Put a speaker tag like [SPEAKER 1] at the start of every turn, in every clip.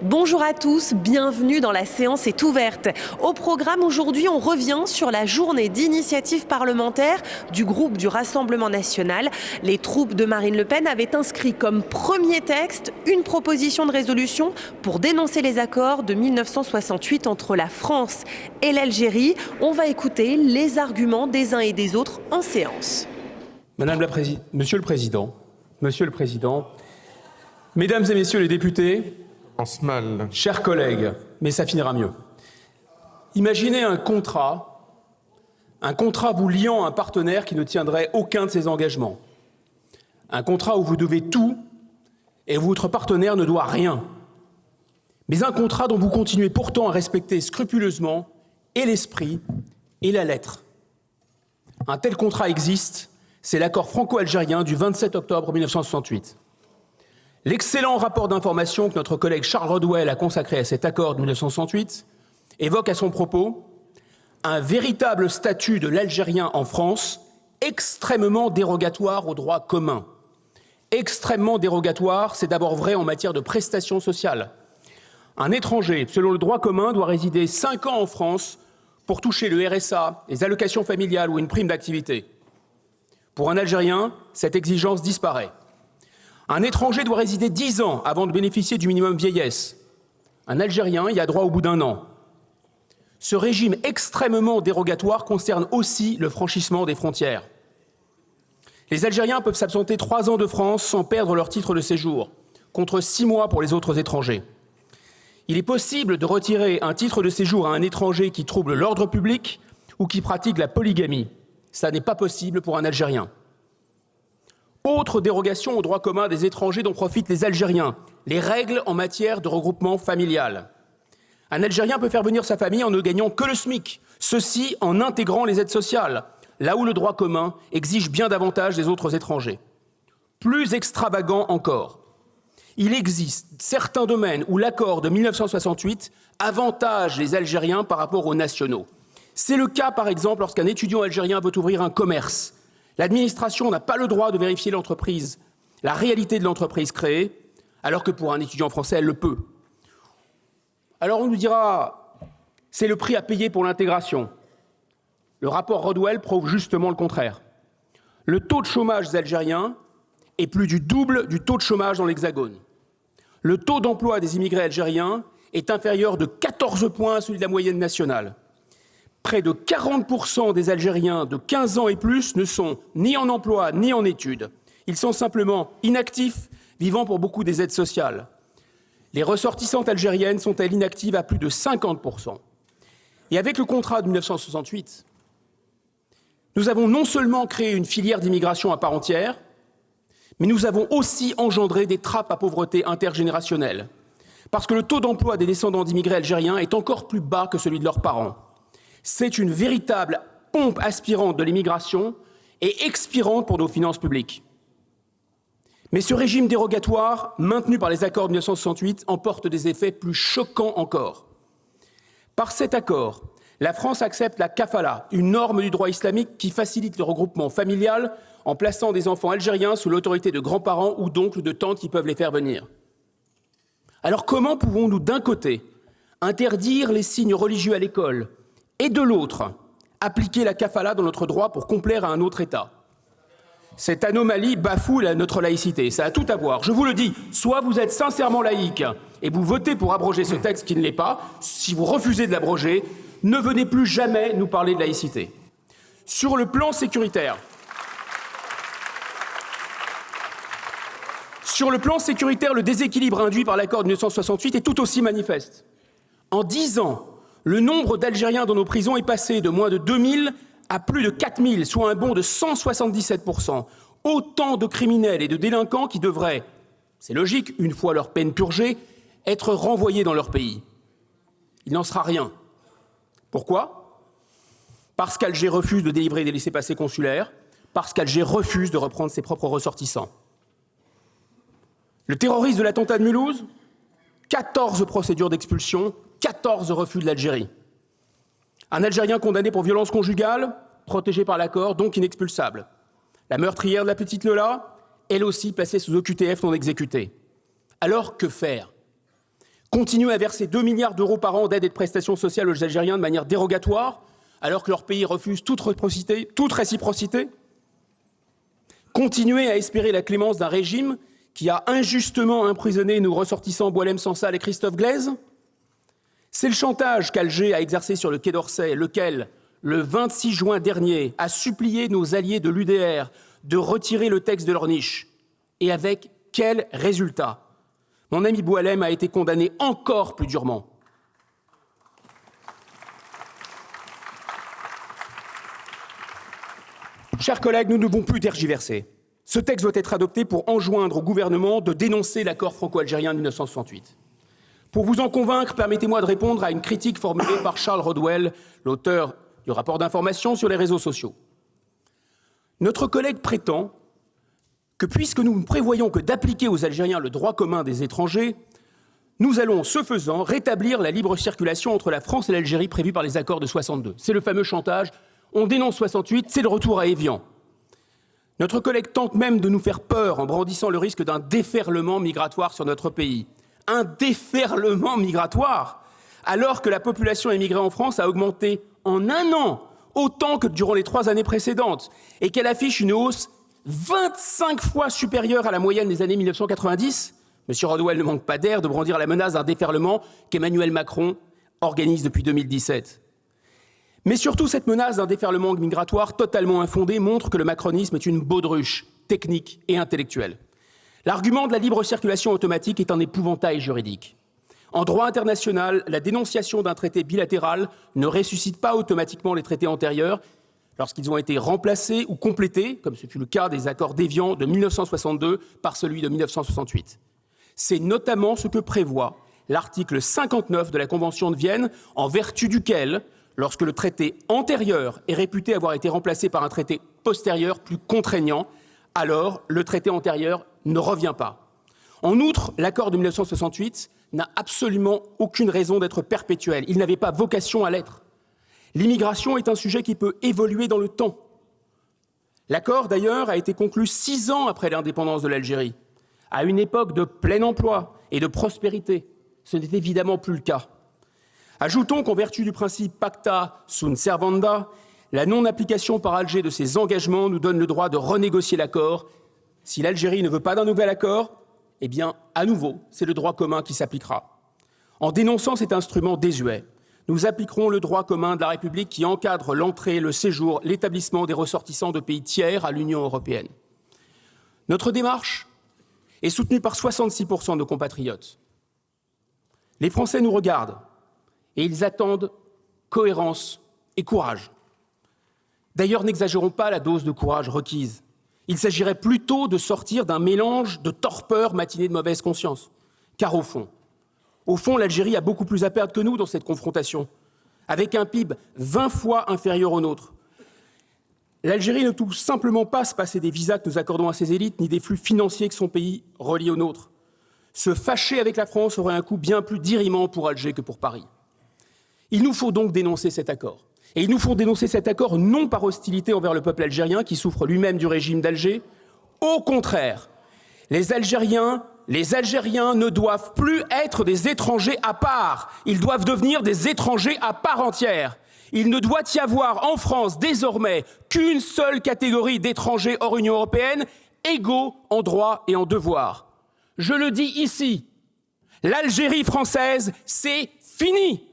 [SPEAKER 1] Bonjour à tous, bienvenue dans La séance est ouverte. Au programme aujourd'hui, on revient sur la journée d'initiative parlementaire du groupe du Rassemblement national. Les troupes de Marine Le Pen avaient inscrit comme premier texte une proposition de résolution pour dénoncer les accords de 1968 entre la France et l'Algérie. On va écouter les arguments des uns et des autres en séance.
[SPEAKER 2] Monsieur le Président, Mesdames et Messieurs les députés, chers collègues, mais ça finira mieux. Imaginez un contrat vous liant à un partenaire qui ne tiendrait aucun de ses engagements. Un contrat où vous devez tout et où votre partenaire ne doit rien. Mais un contrat dont vous continuez pourtant à respecter scrupuleusement et l'esprit et la lettre. Un tel contrat existe, c'est l'accord franco-algérien du 27 octobre 1968. L'excellent rapport d'information que notre collègue Charles Rodwell a consacré à cet accord de 1968 évoque à son propos un véritable statut de l'Algérien en France extrêmement dérogatoire au droit commun. Extrêmement dérogatoire, c'est d'abord vrai en matière de prestations sociales. Un étranger, selon le droit commun, doit résider 5 ans en France pour toucher le RSA, les allocations familiales ou une prime d'activité. Pour un Algérien, cette exigence disparaît. Un étranger doit résider 10 ans avant de bénéficier du minimum vieillesse. Un Algérien y a droit au bout d'1 an. Ce régime extrêmement dérogatoire concerne aussi le franchissement des frontières. Les Algériens peuvent s'absenter 3 ans de France sans perdre leur titre de séjour, contre 6 mois pour les autres étrangers. Il est possible de retirer un titre de séjour à un étranger qui trouble l'ordre public ou qui pratique la polygamie. Ça n'est pas possible pour un Algérien. Autre dérogation au droit commun des étrangers dont profitent les Algériens, les règles en matière de regroupement familial. Un Algérien peut faire venir sa famille en ne gagnant que le SMIC, ceci en intégrant les aides sociales, là où le droit commun exige bien davantage des autres étrangers. Plus extravagant encore, il existe certains domaines où l'accord de 1968 avantage les Algériens par rapport aux nationaux. C'est le cas, par exemple, lorsqu'un étudiant algérien veut ouvrir un commerce. L'administration n'a pas le droit de vérifier l'entreprise, la réalité de l'entreprise créée, alors que pour un étudiant français, elle le peut. Alors on nous dira, c'est le prix à payer pour l'intégration. Le rapport Rodwell prouve justement le contraire. Le taux de chômage des Algériens est plus du double du taux de chômage dans l'Hexagone. Le taux d'emploi des immigrés algériens est inférieur de 14 points à celui de la moyenne nationale. Près de 40% des Algériens de 15 ans et plus ne sont ni en emploi ni en études. Ils sont simplement inactifs, vivant pour beaucoup des aides sociales. Les ressortissantes algériennes sont-elles inactives à plus de 50%. Et avec le contrat de 1968, nous avons non seulement créé une filière d'immigration à part entière, mais nous avons aussi engendré des trappes à pauvreté intergénérationnelle. Parce que le taux d'emploi des descendants d'immigrés algériens est encore plus bas que celui de leurs parents. C'est une véritable pompe aspirante de l'immigration et expirante pour nos finances publiques. Mais ce régime dérogatoire, maintenu par les accords de 1968, emporte des effets plus choquants encore. Par cet accord, la France accepte la kafala, une norme du droit islamique qui facilite le regroupement familial en plaçant des enfants algériens sous l'autorité de grands-parents ou d'oncles ou de tantes qui peuvent les faire venir. Alors comment pouvons-nous, d'un côté, interdire les signes religieux à l'école et de l'autre, appliquer la kafala dans notre droit pour complaire à un autre État? Cette anomalie bafoue notre laïcité. Ça a tout à voir. Je vous le dis, soit vous êtes sincèrement laïque et vous votez pour abroger ce texte qui ne l'est pas. Si vous refusez de l'abroger, ne venez plus jamais nous parler de laïcité. Sur le plan sécuritaire, le déséquilibre induit par l'accord de 1968 est tout aussi manifeste. En 10 ans, le nombre d'Algériens dans nos prisons est passé de moins de 2000 à plus de 4000, soit un bond de 177%. Autant de criminels et de délinquants qui devraient, c'est logique, une fois leur peine purgée, être renvoyés dans leur pays. Il n'en sera rien. Pourquoi? Parce qu'Alger refuse de délivrer des laissez-passer consulaires, parce qu'Alger refuse de reprendre ses propres ressortissants. Le terroriste de l'attentat de Mulhouse, 14 procédures d'expulsion, 14 refus de l'Algérie. Un Algérien condamné pour violence conjugale, protégé par l'accord, donc inexpulsable. La meurtrière de la petite Lola, elle aussi placée sous OQTF non exécutée. Alors que faire? Continuer à verser 2 milliards d'euros par an d'aide et de prestations sociales aux Algériens de manière dérogatoire, alors que leur pays refuse toute réciprocité. Continuer à espérer la clémence d'un régime qui a injustement emprisonné nos ressortissants Boualem Sansal et Christophe Glaise. C'est le chantage qu'Alger a exercé sur le Quai d'Orsay, lequel, le 26 juin dernier, a supplié nos alliés de l'UDR de retirer le texte de leur niche. Et avec quel résultat ? Mon ami Boualem a été condamné encore plus durement. Chers collègues, nous ne devons plus tergiverser. Ce texte doit être adopté pour enjoindre au gouvernement de dénoncer l'accord franco-algérien de 1968. Pour vous en convaincre, permettez-moi de répondre à une critique formulée par Charles Rodwell, l'auteur du rapport d'information sur les réseaux sociaux. Notre collègue prétend que puisque nous prévoyons que d'appliquer aux Algériens le droit commun des étrangers, nous allons, ce faisant, rétablir la libre circulation entre la France et l'Algérie prévue par les accords de 62. C'est le fameux chantage. On dénonce 68, c'est le retour à Évian. Notre collègue tente même de nous faire peur en brandissant le risque d'un déferlement migratoire sur notre pays. Un déferlement migratoire, alors que la population émigrée en France a augmenté en un an autant que durant les 3 années précédentes et qu'elle affiche une hausse 25 fois supérieure à la moyenne des années 1990. M. Rodwell ne manque pas d'air de brandir la menace d'un déferlement qu'Emmanuel Macron organise depuis 2017. Mais surtout, cette menace d'un déferlement migratoire totalement infondé montre que le macronisme est une baudruche technique et intellectuelle. L'argument de la libre circulation automatique est un épouvantail juridique. En droit international, la dénonciation d'un traité bilatéral ne ressuscite pas automatiquement les traités antérieurs lorsqu'ils ont été remplacés ou complétés, comme ce fut le cas des accords d'Évian de 1962 par celui de 1968. C'est notamment ce que prévoit l'article 59 de la Convention de Vienne, en vertu duquel, lorsque le traité antérieur est réputé avoir été remplacé par un traité postérieur plus contraignant, alors le traité antérieur ne revient pas. En outre, l'accord de 1968 n'a absolument aucune raison d'être perpétuel. Il n'avait pas vocation à l'être. L'immigration est un sujet qui peut évoluer dans le temps. L'accord, d'ailleurs, a été conclu 6 ans après l'indépendance de l'Algérie, à une époque de plein emploi et de prospérité. Ce n'est évidemment plus le cas. Ajoutons qu'en vertu du principe pacta sunt servanda, la non-application par Alger de ses engagements nous donne le droit de renégocier l'accord. Si l'Algérie ne veut pas d'un nouvel accord, eh bien, à nouveau, c'est le droit commun qui s'appliquera. En dénonçant cet instrument désuet, nous appliquerons le droit commun de la République qui encadre l'entrée, le séjour, l'établissement des ressortissants de pays tiers à l'Union européenne. Notre démarche est soutenue par 66% de nos compatriotes. Les Français nous regardent et ils attendent cohérence et courage. D'ailleurs, n'exagérons pas la dose de courage requise. Il s'agirait plutôt de sortir d'un mélange de torpeur matinée de mauvaise conscience. Car au fond, l'Algérie a beaucoup plus à perdre que nous dans cette confrontation, avec un PIB 20 fois inférieur au nôtre. L'Algérie ne peut tout simplement pas se passer des visas que nous accordons à ses élites, ni des flux financiers que son pays relie au nôtre. Se fâcher avec la France aurait un coût bien plus dirimant pour Alger que pour Paris. Il nous faut donc dénoncer cet accord. Et il nous faut dénoncer cet accord non par hostilité envers le peuple algérien qui souffre lui-même du régime d'Alger. Au contraire, les Algériens ne doivent plus être des étrangers à part. Ils doivent devenir des étrangers à part entière. Il ne doit y avoir en France désormais qu'une seule catégorie d'étrangers hors Union européenne, égaux en droit et en devoir. Je le dis ici, l'Algérie française, c'est fini.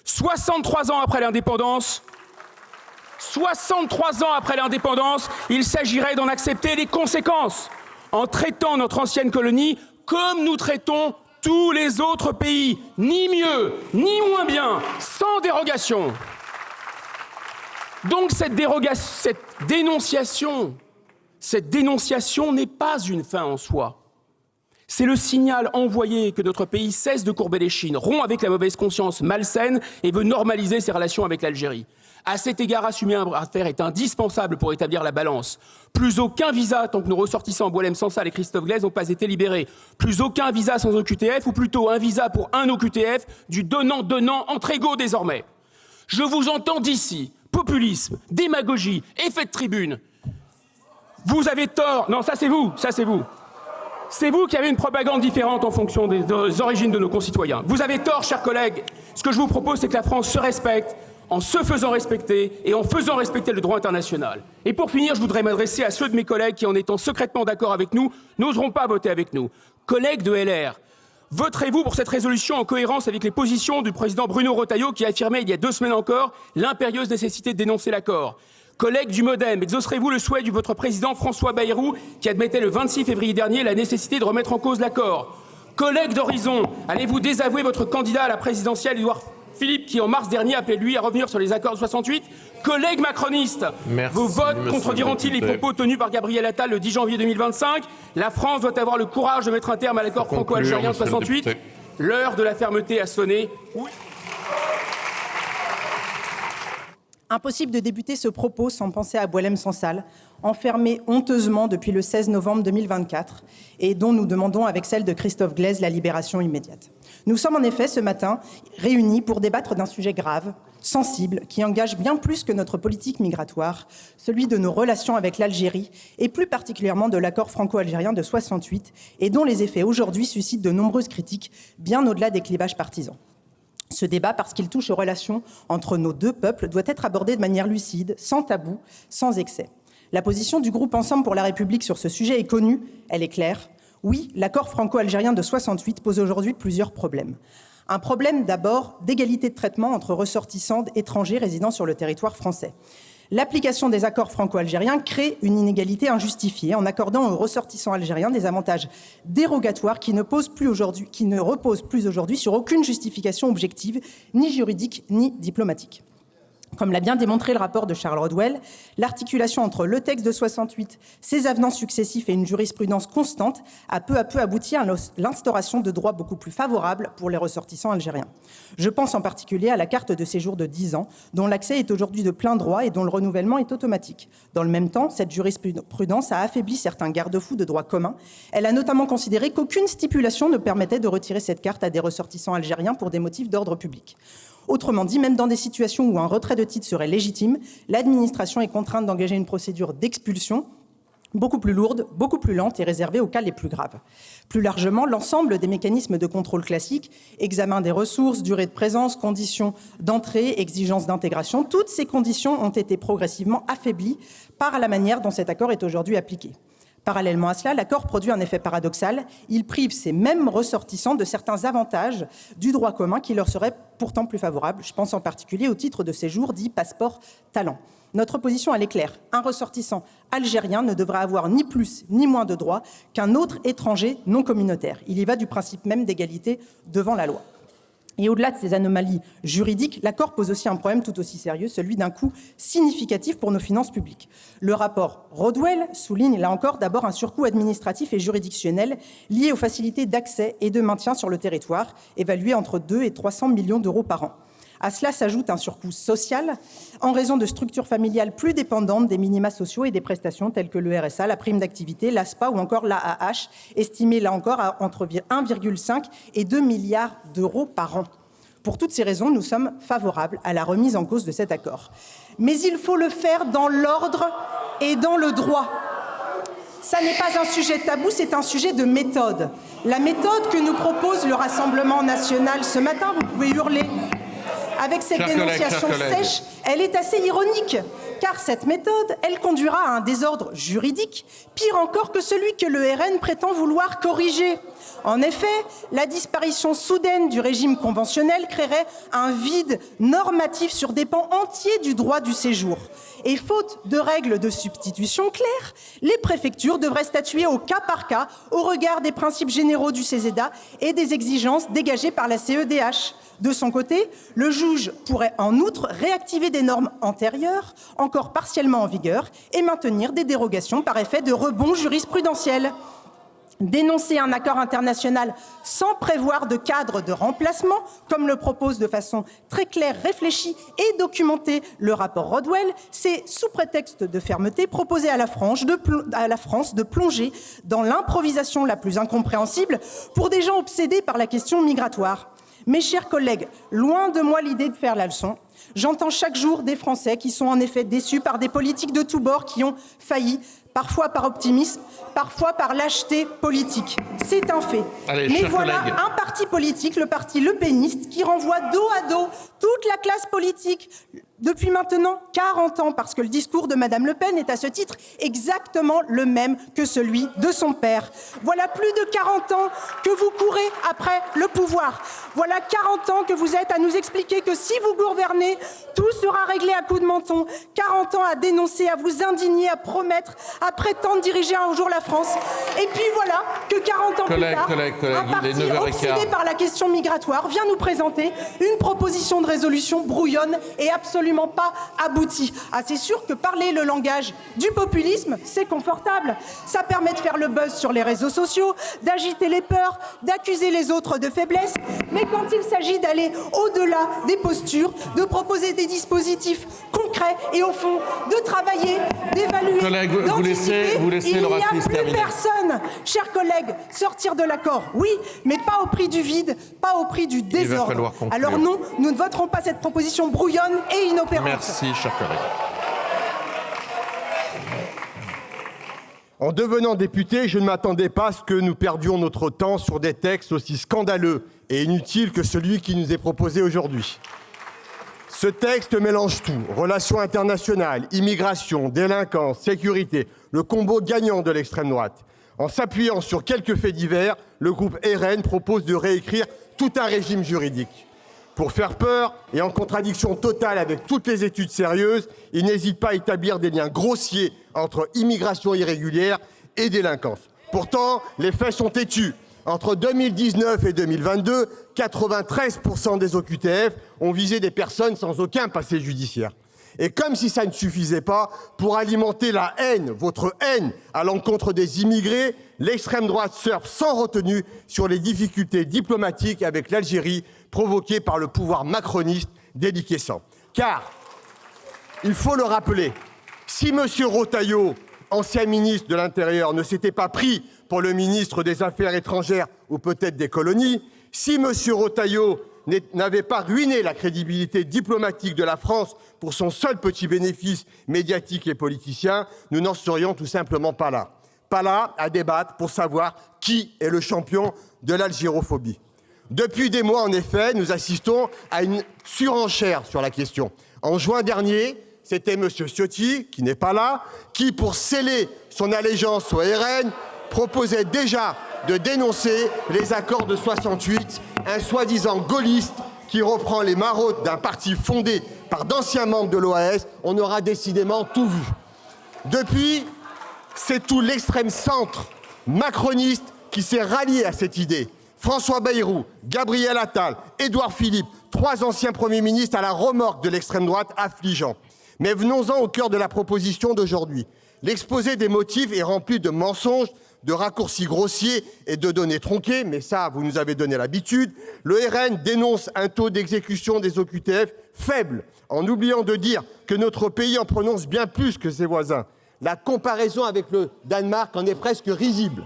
[SPEAKER 2] 63 ans après l'indépendance, il s'agirait d'en accepter les conséquences en traitant notre ancienne colonie comme nous traitons tous les autres pays, ni mieux, ni moins bien, sans dérogation. Donc cette dénonciation n'est pas une fin en soi. C'est le signal envoyé que notre pays cesse de courber les chines, rompt avec la mauvaise conscience malsaine et veut normaliser ses relations avec l'Algérie. À cet égard, assumer un bras de fer est indispensable pour établir la balance. Plus aucun visa tant que nos ressortissants Boualem Sansal et Christophe Glaise n'ont pas été libérés. Plus aucun visa sans OQTF, ou plutôt un visa pour un OQTF, du donnant-donnant entre égaux désormais. Je vous entends d'ici, populisme, démagogie, effet de tribune. Vous avez tort. Non, ça c'est vous. C'est vous qui avez une propagande différente en fonction des origines de nos concitoyens. Vous avez tort, chers collègues. Ce que je vous propose, c'est que la France se respecte en se faisant respecter et en faisant respecter le droit international. Et pour finir, je voudrais m'adresser à ceux de mes collègues qui, en étant secrètement d'accord avec nous, n'oseront pas voter avec nous. Collègues de LR, voterez-vous pour cette résolution en cohérence avec les positions du président Bruno Retailleau qui affirmait il y a 2 semaines encore l'impérieuse nécessité de dénoncer l'accord? Collègues du MoDem, exaucerez-vous le souhait de votre président François Bayrou qui admettait le 26 février dernier la nécessité de remettre en cause l'accord? Collègues d'Horizon, allez-vous désavouer votre candidat à la présidentielle, Édouard Philippe, qui en mars dernier appelait lui à revenir sur les accords de 68? Collègues macronistes, vos votes contrediront-ils les propos tenus par Gabriel Attal le 10 janvier 2025? La France doit avoir le courage de mettre un terme à l'accord franco-algérien de 68. L'heure de la fermeté a sonné. Oui.
[SPEAKER 3] Impossible de débuter ce propos sans penser à Boualem Sansal, enfermé honteusement depuis le 16 novembre 2024 et dont nous demandons avec celle de Christophe Glaise la libération immédiate. Nous sommes en effet ce matin réunis pour débattre d'un sujet grave, sensible, qui engage bien plus que notre politique migratoire, celui de nos relations avec l'Algérie et plus particulièrement de l'accord franco-algérien de 68 et dont les effets aujourd'hui suscitent de nombreuses critiques bien au-delà des clivages partisans. Ce débat, parce qu'il touche aux relations entre nos deux peuples, doit être abordé de manière lucide, sans tabou, sans excès. La position du groupe Ensemble pour la République sur ce sujet est connue, elle est claire. Oui, l'accord franco-algérien de 68 pose aujourd'hui plusieurs problèmes. Un problème d'abord d'égalité de traitement entre ressortissants étrangers résidant sur le territoire français. L'application des accords franco-algériens crée une inégalité injustifiée en accordant aux ressortissants algériens des avantages dérogatoires qui ne reposent plus aujourd'hui sur aucune justification objective, ni juridique, ni diplomatique. Comme l'a bien démontré le rapport de Charles Rodwell, l'articulation entre le texte de 68, ses avenants successifs et une jurisprudence constante a peu à peu abouti à l'instauration de droits beaucoup plus favorables pour les ressortissants algériens. Je pense en particulier à la carte de séjour de 10 ans, dont l'accès est aujourd'hui de plein droit et dont le renouvellement est automatique. Dans le même temps, cette jurisprudence a affaibli certains garde-fous de droit commun. Elle a notamment considéré qu'aucune stipulation ne permettait de retirer cette carte à des ressortissants algériens pour des motifs d'ordre public. Autrement dit, même dans des situations où un retrait de titre serait légitime, l'administration est contrainte d'engager une procédure d'expulsion beaucoup plus lourde, beaucoup plus lente et réservée aux cas les plus graves. Plus largement, l'ensemble des mécanismes de contrôle classiques, examen des ressources, durée de présence, conditions d'entrée, exigences d'intégration, toutes ces conditions ont été progressivement affaiblies par la manière dont cet accord est aujourd'hui appliqué. Parallèlement à cela, l'accord produit un effet paradoxal. Il prive ces mêmes ressortissants de certains avantages du droit commun qui leur seraient pourtant plus favorables. Je pense en particulier au titre de séjour dit passeport talent. Notre position, elle est claire. Un ressortissant algérien ne devra avoir ni plus ni moins de droits qu'un autre étranger non communautaire. Il y va du principe même d'égalité devant la loi. Et au-delà de ces anomalies juridiques, l'accord pose aussi un problème tout aussi sérieux, celui d'un coût significatif pour nos finances publiques. Le rapport Rodwell souligne, là encore, d'abord un surcoût administratif et juridictionnel lié aux facilités d'accès et de maintien sur le territoire, évalué entre 2 et 300 millions d'euros par an. À cela s'ajoute un surcoût social en raison de structures familiales plus dépendantes des minima sociaux et des prestations telles que le RSA, la prime d'activité, l'ASPA ou encore l'AAH, estimée là encore à entre 1,5 et 2 milliards d'euros par an. Pour toutes ces raisons, nous sommes favorables à la remise en cause de cet accord. Mais il faut le faire dans l'ordre et dans le droit. Ça n'est pas un sujet tabou, c'est un sujet de méthode. La méthode que nous propose le Rassemblement national ce matin, vous pouvez hurler. Avec cette dénonciation sèche, elle est assez ironique, car cette méthode, elle conduira à un désordre juridique, pire encore que celui que le RN prétend vouloir corriger. En effet, la disparition soudaine du régime conventionnel créerait un vide normatif sur des pans entiers du droit du séjour. Et faute de règles de substitution claires, les préfectures devraient statuer au cas par cas au regard des principes généraux du CESEDA et des exigences dégagées par la CEDH. De son côté, le juge pourrait en outre réactiver des normes antérieures, encore partiellement en vigueur, et maintenir des dérogations par effet de rebond jurisprudentiel. Dénoncer un accord international sans prévoir de cadre de remplacement, comme le propose de façon très claire, réfléchie et documentée le rapport Rodwell, c'est, sous prétexte de fermeté, proposer à la France de plonger dans l'improvisation la plus incompréhensible pour des gens obsédés par la question migratoire. Mes chers collègues, loin de moi l'idée de faire la leçon, J'entends chaque jour des Français qui sont en effet déçus par des politiques de tous bords qui ont failli, parfois par optimisme, parfois par lâcheté politique. C'est un fait.
[SPEAKER 4] Allez,
[SPEAKER 3] mais voilà
[SPEAKER 4] collègues.
[SPEAKER 3] un parti politique, le parti lepéniste, qui renvoie dos à dos toute la classe politique depuis maintenant 40 ans, parce que le discours de Madame Le Pen est à ce titre exactement le même que celui de son père. Voilà plus de 40 ans que vous courez après le pouvoir. Voilà 40 ans que vous êtes à nous expliquer que si vous gouvernez, tout sera réglé à coups de menton. 40 ans à dénoncer, à vous indigner, à promettre, à prétendre diriger un jour la France. Et puis voilà que 40 ans plus tard, un parti obsédé par la question migratoire vient nous présenter une proposition de résolution brouillonne et absolument pas aboutie. Ah, c'est sûr que parler le langage du populisme, c'est confortable. Ça permet de faire le buzz sur les réseaux sociaux, d'agiter les peurs, d'accuser les autres de faiblesse. Mais quand il s'agit d'aller au-delà des postures, de proposer des dispositifs concrets et au fond de travailler, d'évaluer, d'anticiper, il n'y a plus personne, chers collègues, sortir de l'accord, oui, mais pas au prix du vide, pas au prix du désordre. Alors non, nous ne voterons pas cette proposition brouillonne et inopérante.
[SPEAKER 4] Merci, chers collègues.
[SPEAKER 5] En devenant député, je ne m'attendais pas à ce que nous perdions notre temps sur des textes aussi scandaleux et inutiles que celui qui nous est proposé aujourd'hui. Ce texte mélange tout, relations internationales, immigration, délinquance, sécurité, le combo gagnant de l'extrême droite. En s'appuyant sur quelques faits divers, le groupe RN propose de réécrire tout un régime juridique. Pour faire peur et en contradiction totale avec toutes les études sérieuses, il n'hésite pas à établir des liens grossiers entre immigration irrégulière et délinquance. Pourtant, les faits sont têtus. Entre 2019 et 2022, 93% des OQTF ont visé des personnes sans aucun passé judiciaire. Et comme si ça ne suffisait pas, pour alimenter la haine, votre haine à l'encontre des immigrés, l'extrême droite surfe sans retenue sur les difficultés diplomatiques avec l'Algérie provoquées par le pouvoir macroniste déliquescent. Car, il faut le rappeler, si M. Retailleau, ancien ministre de l'Intérieur, ne s'était pas pris pour le ministre des Affaires étrangères ou peut-être des colonies, si M. Retailleau n'avait pas ruiné la crédibilité diplomatique de la France pour son seul petit bénéfice médiatique et politicien, nous n'en serions tout simplement pas là. Pas là à débattre pour savoir qui est le champion de l'algérophobie. Depuis des mois, en effet, nous assistons à une surenchère sur la question. En juin dernier, c'était M. Ciotti, qui n'est pas là, qui, pour sceller son allégeance au RN, proposait déjà de dénoncer les accords de 68, un soi-disant gaulliste qui reprend les maraudes d'un parti fondé par d'anciens membres de l'OAS. On aura décidément tout vu. Depuis, c'est tout l'extrême centre macroniste qui s'est rallié à cette idée. François Bayrou, Gabriel Attal, Édouard Philippe, 3 anciens premiers ministres à la remorque de l'extrême droite affligeant. Mais venons-en au cœur de la proposition d'aujourd'hui. L'exposé des motifs est rempli de mensonges, de raccourcis grossiers et de données tronquées, mais ça, vous nous avez donné l'habitude. Le RN dénonce un taux d'exécution des OQTF faible, en oubliant de dire que notre pays en prononce bien plus que ses voisins. La comparaison avec le Danemark en est presque risible.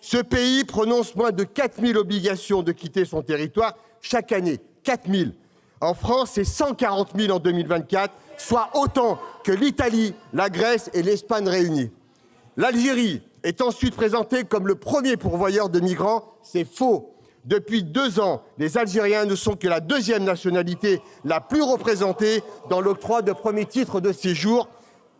[SPEAKER 5] Ce pays prononce moins de 4000 obligations de quitter son territoire chaque année. 4000. En France, c'est 140 000 en 2024, soit autant que l'Italie, la Grèce et l'Espagne réunies. L'Algérie est ensuite présentée comme le premier pourvoyeur de migrants. C'est faux. Depuis 2 ans, les Algériens ne sont que la 2e nationalité la plus représentée dans l'octroi de premiers titres de séjour.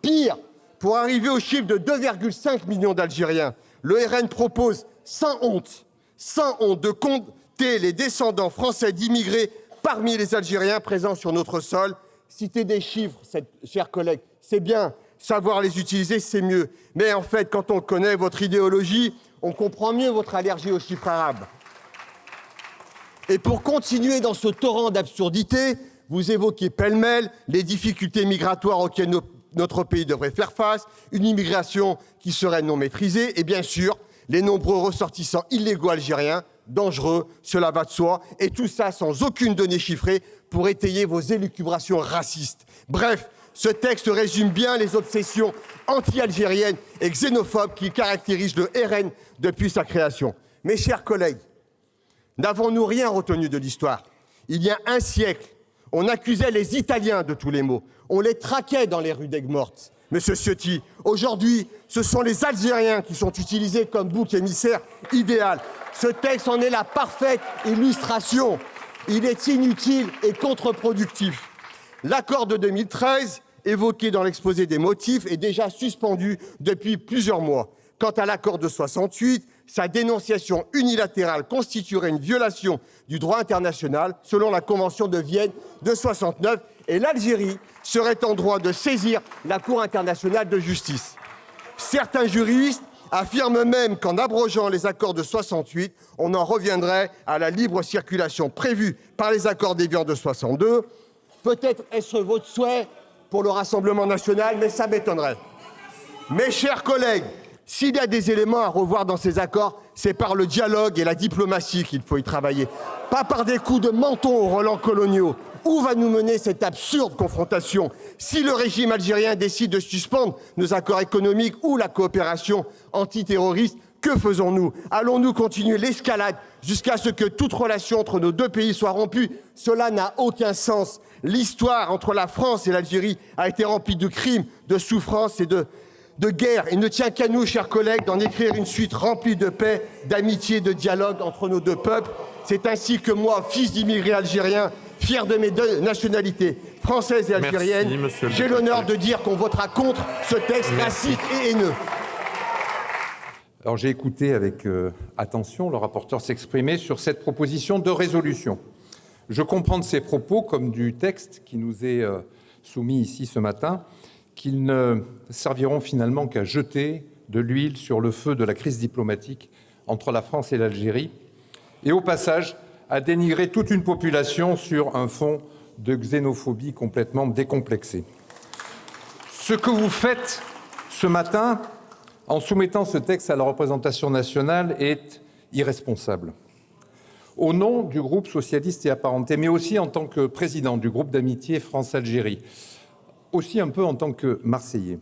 [SPEAKER 5] Pire, pour arriver au chiffre de 2,5 millions d'Algériens, le RN propose, sans honte, de compter les descendants français d'immigrés parmi les Algériens présents sur notre sol. Citer des chiffres, chers collègues, c'est bien. Savoir les utiliser, c'est mieux. Mais en fait, quand on connaît votre idéologie, on comprend mieux votre allergie aux chiffres arabes. Et pour continuer dans ce torrent d'absurdité, vous évoquez pêle-mêle les difficultés migratoires auxquelles notre pays devrait faire face, une immigration qui serait non maîtrisée, et bien sûr, les nombreux ressortissants illégaux algériens, dangereux, cela va de soi, et tout ça sans aucune donnée chiffrée pour étayer vos élucubrations racistes. Bref, ce texte résume bien les obsessions anti-algériennes et xénophobes qui caractérisent le RN depuis sa création. Mes chers collègues, n'avons-nous rien retenu de l'histoire ? Il y a un siècle, On accusait les Italiens de tous les maux. On les traquait dans les rues d'Aigues-Mortes. Monsieur Ciotti, aujourd'hui, ce sont les Algériens qui sont utilisés comme bouc émissaire idéal. Ce texte en est la parfaite illustration. Il est inutile et contre-productif. L'accord de 2013, évoqué dans l'exposé des motifs, est déjà suspendu depuis plusieurs mois. Quant à l'accord de 68, sa dénonciation unilatérale constituerait une violation du droit international selon la Convention de Vienne de 69 et l'Algérie serait en droit de saisir la Cour internationale de justice. Certains juristes affirment même qu'en abrogeant les accords de 68, on en reviendrait à la libre circulation prévue par les accords d'Évian de 62. Peut-être est-ce votre souhait pour le Rassemblement national, mais ça m'étonnerait. Mes chers collègues, s'il y a des éléments à revoir dans ces accords, c'est par le dialogue et la diplomatie qu'il faut y travailler, pas par des coups de menton aux relents coloniaux. Où va nous mener cette absurde confrontation? Si le régime algérien décide de suspendre nos accords économiques ou la coopération antiterroriste, que faisons-nous? Allons-nous continuer l'escalade jusqu'à ce que toute relation entre nos deux pays soit rompue? Cela n'a aucun sens. L'histoire entre la France et l'Algérie a été remplie de crimes, de souffrances et de guerre. Il ne tient qu'à nous, chers collègues, d'en écrire une suite remplie de paix, d'amitié, de dialogue entre nos deux peuples. C'est ainsi que moi, fils d'immigrés algériens, fier de mes deux nationalités, française et algérienne, j'ai l'honneur de dire qu'on votera contre ce texte raciste et haineux.
[SPEAKER 4] Alors j'ai écouté avec attention le rapporteur s'exprimer sur cette proposition de résolution. Je comprends de ses propos, comme du texte qui nous est soumis ici ce matin, qu'ils ne serviront finalement qu'à jeter de l'huile sur le feu de la crise diplomatique entre la France et l'Algérie, et au passage à dénigrer toute une population sur un fond de xénophobie complètement décomplexée. Ce que vous faites ce matin, en soumettant ce texte à la représentation nationale, est irresponsable. Au nom du groupe socialiste et apparenté, mais aussi en tant que président du groupe d'amitié France-Algérie, aussi un peu en tant que Marseillais,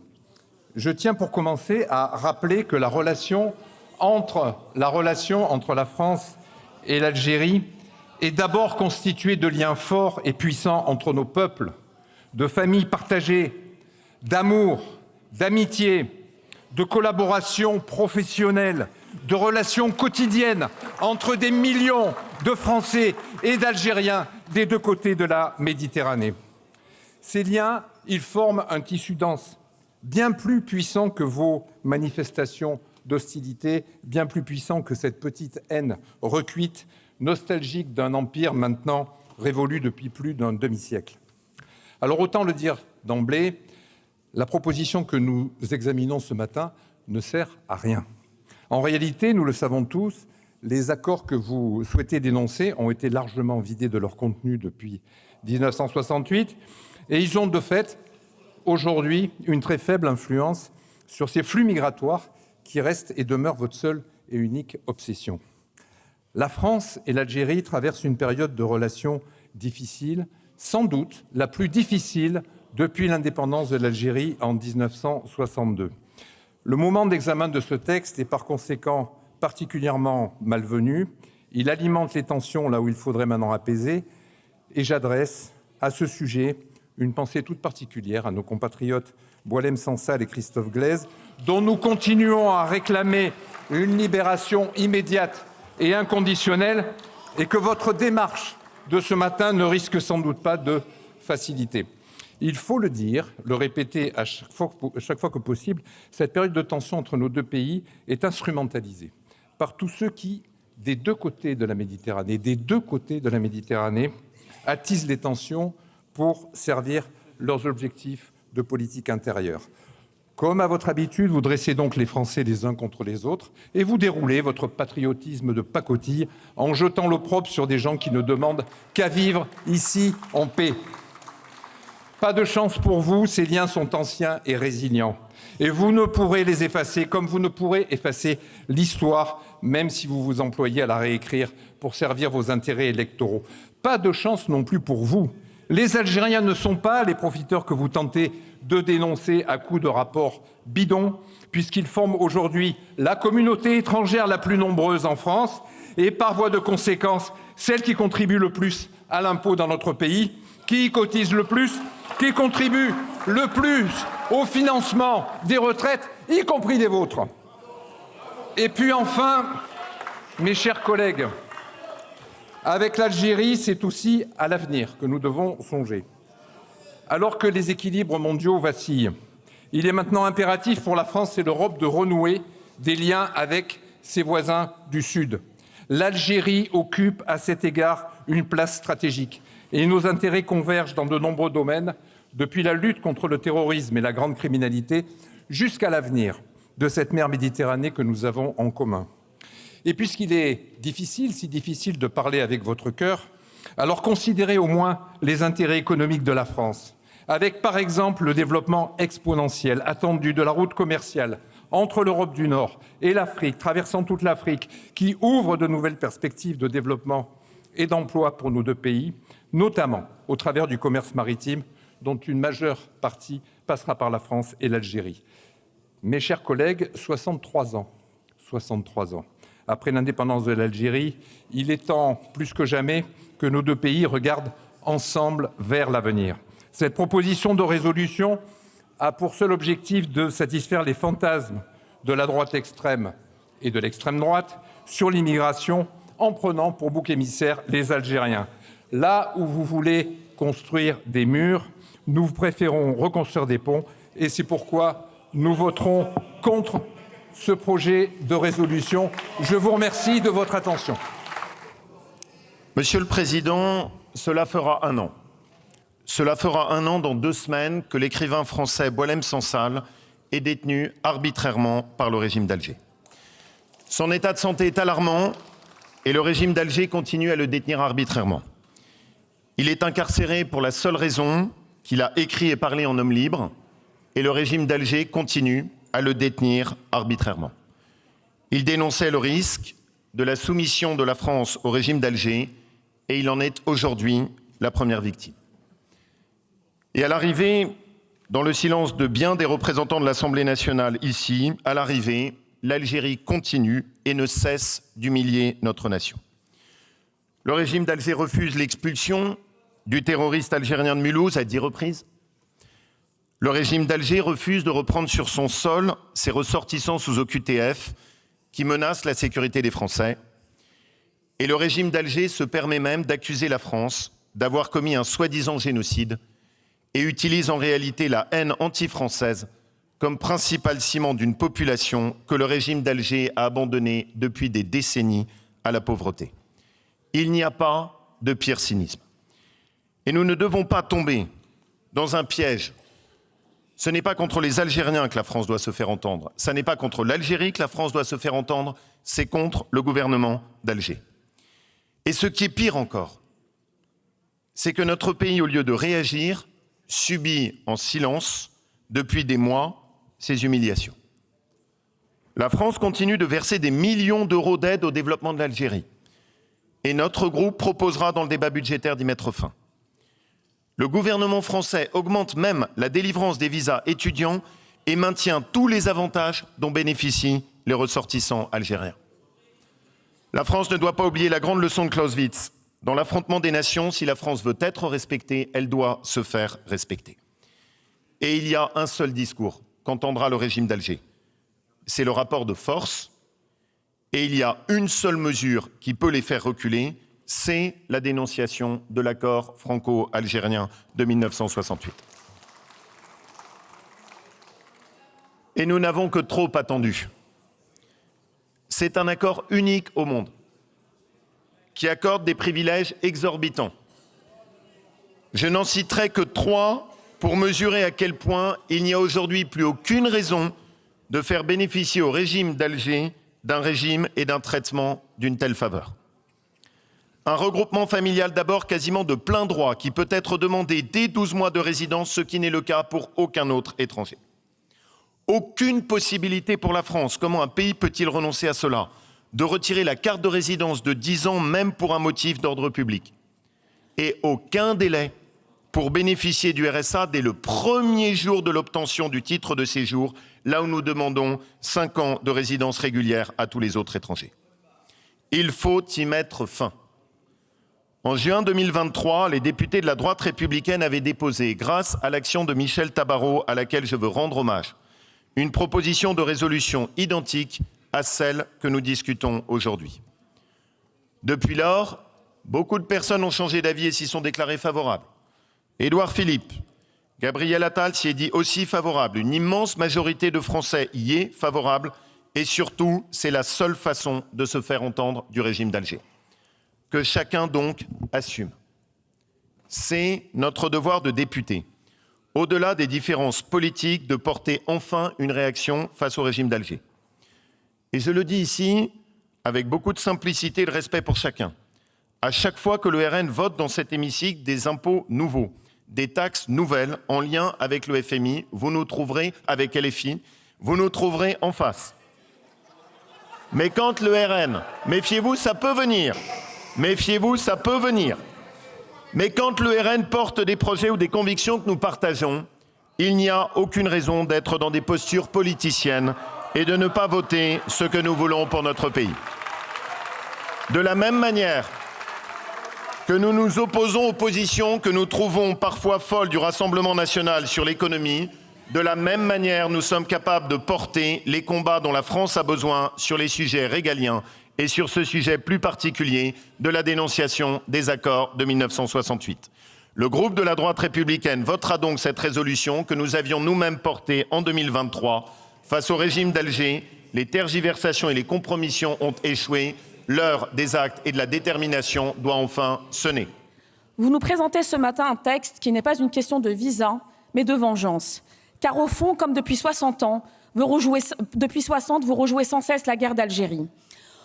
[SPEAKER 4] je tiens pour commencer à rappeler que la relation entre la France et l'Algérie est d'abord constituée de liens forts et puissants entre nos peuples, de familles partagées, d'amour, d'amitié, de collaboration professionnelle, de relations quotidiennes entre des millions de Français et d'Algériens des deux côtés de la Méditerranée. Ces liens, ils forment un tissu dense, bien plus puissant que vos manifestations d'hostilité, bien plus puissant que cette petite haine recuite, nostalgique d'un empire maintenant révolu depuis plus d'un demi-siècle. Alors autant le dire d'emblée, la proposition que nous examinons ce matin ne sert à rien. En réalité, nous le savons tous, les accords que vous souhaitez dénoncer ont été largement vidés de leur contenu depuis 1968 et ils ont de fait aujourd'hui une très faible influence sur ces flux migratoires qui restent et demeurent votre seule et unique obsession. La France et l'Algérie traversent une période de relations difficiles, sans doute la plus difficile depuis l'indépendance de l'Algérie en 1962. Le moment d'examen de ce texte est par conséquent particulièrement malvenu. Il alimente les tensions là où il faudrait maintenant apaiser. Et j'adresse à ce sujet une pensée toute particulière à nos compatriotes Boualem Sansal et Christophe Glaise, dont nous continuons à réclamer une libération immédiate et inconditionnelle, et que votre démarche de ce matin ne risque sans doute pas de faciliter. Il faut le dire, le répéter à chaque fois que possible, cette période de tension entre nos deux pays est instrumentalisée par tous ceux qui, des deux côtés de la Méditerranée, attisent les tensions pour servir leurs objectifs de politique intérieure. Comme à votre habitude, vous dressez donc les Français les uns contre les autres et vous déroulez votre patriotisme de pacotille en jetant l'opprobre sur des gens qui ne demandent qu'à vivre ici en paix. Pas de chance pour vous, ces liens sont anciens et résilients. Et vous ne pourrez les effacer comme vous ne pourrez effacer l'histoire, même si vous vous employez à la réécrire pour servir vos intérêts électoraux. Pas de chance non plus pour vous. Les Algériens ne sont pas les profiteurs que vous tentez de dénoncer à coups de rapports bidons, puisqu'ils forment aujourd'hui la communauté étrangère la plus nombreuse en France et par voie de conséquence, celle qui contribue le plus à l'impôt dans notre pays, qui cotise le plus, qui contribue le plus au financement des retraites, y compris des vôtres. Et puis enfin, mes chers collègues, avec l'Algérie, c'est aussi à l'avenir que nous devons songer. Alors que les équilibres mondiaux vacillent, il est maintenant impératif pour la France et l'Europe de renouer des liens avec ses voisins du Sud. L'Algérie occupe à cet égard une place stratégique et nos intérêts convergent dans de nombreux domaines, depuis la lutte contre le terrorisme et la grande criminalité jusqu'à l'avenir de cette mer Méditerranée que nous avons en commun. Et puisqu'il est difficile, si difficile de parler avec votre cœur, alors considérez au moins les intérêts économiques de la France, avec par exemple le développement exponentiel attendu de la route commerciale entre l'Europe du Nord et l'Afrique, traversant toute l'Afrique, qui ouvre de nouvelles perspectives de développement et d'emploi pour nos deux pays, notamment au travers du commerce maritime, dont une majeure partie passera par la France et l'Algérie. Mes chers collègues, 63 ans, après l'indépendance de l'Algérie, il est temps, plus que jamais, que nos deux pays regardent ensemble vers l'avenir. Cette proposition de résolution a pour seul objectif de satisfaire les fantasmes de la droite extrême et de l'extrême droite sur l'immigration en prenant pour bouc émissaire les Algériens. Là où vous voulez construire des murs, nous préférons reconstruire des ponts et c'est pourquoi nous voterons contre ce projet de résolution. Je vous remercie de votre attention.
[SPEAKER 6] Monsieur le Président, cela fera un an. Cela fera un an dans 2 semaines que l'écrivain français Boualem Sansal est détenu arbitrairement par le régime d'Alger. Son état de santé est alarmant et le régime d'Alger continue à le détenir arbitrairement. Il est incarcéré pour la seule raison qu'il a écrit et parlé en homme libre et le régime d'Alger continue à le détenir arbitrairement. Il dénonçait le risque de la soumission de la France au régime d'Alger et il en est aujourd'hui la première victime. Et à l'arrivée, dans le silence de bien des représentants de l'Assemblée nationale ici, à l'arrivée, l'Algérie continue et ne cesse d'humilier notre nation. Le régime d'Alger refuse l'expulsion du terroriste algérien de Mulhouse à 10 reprises. Le régime d'Alger refuse de reprendre sur son sol ses ressortissants sous OQTF qui menacent la sécurité des Français. Et le régime d'Alger se permet même d'accuser la France d'avoir commis un soi-disant génocide et utilise en réalité la haine anti-française comme principal ciment d'une population que le régime d'Alger a abandonnée depuis des décennies à la pauvreté. Il n'y a pas de pire cynisme. Et nous ne devons pas tomber dans un piège. Ce n'est pas contre les Algériens que la France doit se faire entendre. Ce n'est pas contre l'Algérie que la France doit se faire entendre, c'est contre le gouvernement d'Alger. Et ce qui est pire encore, c'est que notre pays, au lieu de réagir, subit en silence, depuis des mois, ces humiliations. La France continue de verser des millions d'euros d'aide au développement de l'Algérie. Et notre groupe proposera dans le débat budgétaire d'y mettre fin. Le gouvernement français augmente même la délivrance des visas étudiants et maintient tous les avantages dont bénéficient les ressortissants algériens. La France ne doit pas oublier la grande leçon de Clausewitz. Dans l'affrontement des nations, si la France veut être respectée, elle doit se faire respecter. Et il y a un seul discours qu'entendra le régime d'Alger. C'est le rapport de force. Et il y a une seule mesure qui peut les faire reculer, c'est la dénonciation de l'accord franco-algérien de 1968. Et nous n'avons que trop attendu. C'est un accord unique au monde, qui accorde des privilèges exorbitants. Je n'en citerai que 3 pour mesurer à quel point il n'y a aujourd'hui plus aucune raison de faire bénéficier au régime d'Alger d'un régime et d'un traitement d'une telle faveur. Un regroupement familial d'abord quasiment de plein droit qui peut être demandé dès 12 mois de résidence, ce qui n'est le cas pour aucun autre étranger. Aucune possibilité pour la France. Comment un pays peut-il renoncer à cela ? De retirer la carte de résidence de 10 ans, même pour un motif d'ordre public. Et aucun délai pour bénéficier du RSA dès le premier jour de l'obtention du titre de séjour, là où nous demandons 5 ans de résidence régulière à tous les autres étrangers. Il faut y mettre fin. En juin 2023, les députés de la droite républicaine avaient déposé, grâce à l'action de Michèle Tabarot, à laquelle je veux rendre hommage, une proposition de résolution identique à celle que nous discutons aujourd'hui. Depuis lors, beaucoup de personnes ont changé d'avis et s'y sont déclarées favorables. Édouard Philippe, Gabriel Attal s'y est dit aussi favorable. Une immense majorité de Français y est favorable. Et surtout, c'est la seule façon de se faire entendre du régime d'Alger. Que chacun donc assume. C'est notre devoir de député, au-delà des différences politiques, de porter enfin une réaction face au régime d'Alger. Et je le dis ici avec beaucoup de simplicité et de respect pour chacun. À chaque fois que le RN vote dans cet hémicycle des impôts nouveaux, des taxes nouvelles en lien avec le FMI, vous nous trouverez, avec LFI, vous nous trouverez en face. Mais quand le RN, méfiez-vous, ça peut venir. Méfiez-vous, ça peut venir. Mais quand le RN porte des projets ou des convictions que nous partageons, il n'y a aucune raison d'être dans des postures politiciennes et de ne pas voter ce que nous voulons pour notre pays. De la même manière que nous nous opposons aux positions que nous trouvons parfois folles du Rassemblement national sur l'économie, de la même manière, nous sommes capables de porter les combats dont la France a besoin sur les sujets régaliens et sur ce sujet plus particulier de la dénonciation des accords de 1968. Le groupe de la droite républicaine votera donc cette résolution que nous avions nous-mêmes portée en 2023. Face au régime d'Alger, les tergiversations et les compromissions ont échoué. L'heure des actes et de la détermination doit enfin sonner.
[SPEAKER 7] Vous nous présentez ce matin un texte qui n'est pas une question de visa, mais de vengeance. Car au fond, comme depuis 60 ans, vous rejouez sans cesse la guerre d'Algérie.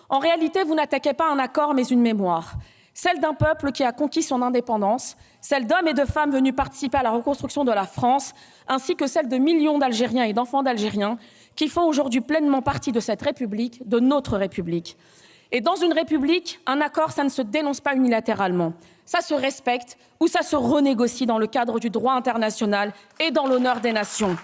[SPEAKER 7] En réalité, vous n'attaquez pas un accord, mais une mémoire. Celle d'un peuple qui a conquis son indépendance, celle d'hommes et de femmes venus participer à la reconstruction de la France, ainsi que celle de millions d'Algériens et d'enfants d'Algériens qui font aujourd'hui pleinement partie de cette République, de notre République. Et dans une République, un accord, ça ne se dénonce pas unilatéralement. Ça se respecte ou ça se renégocie dans le cadre du droit international et dans l'honneur des nations.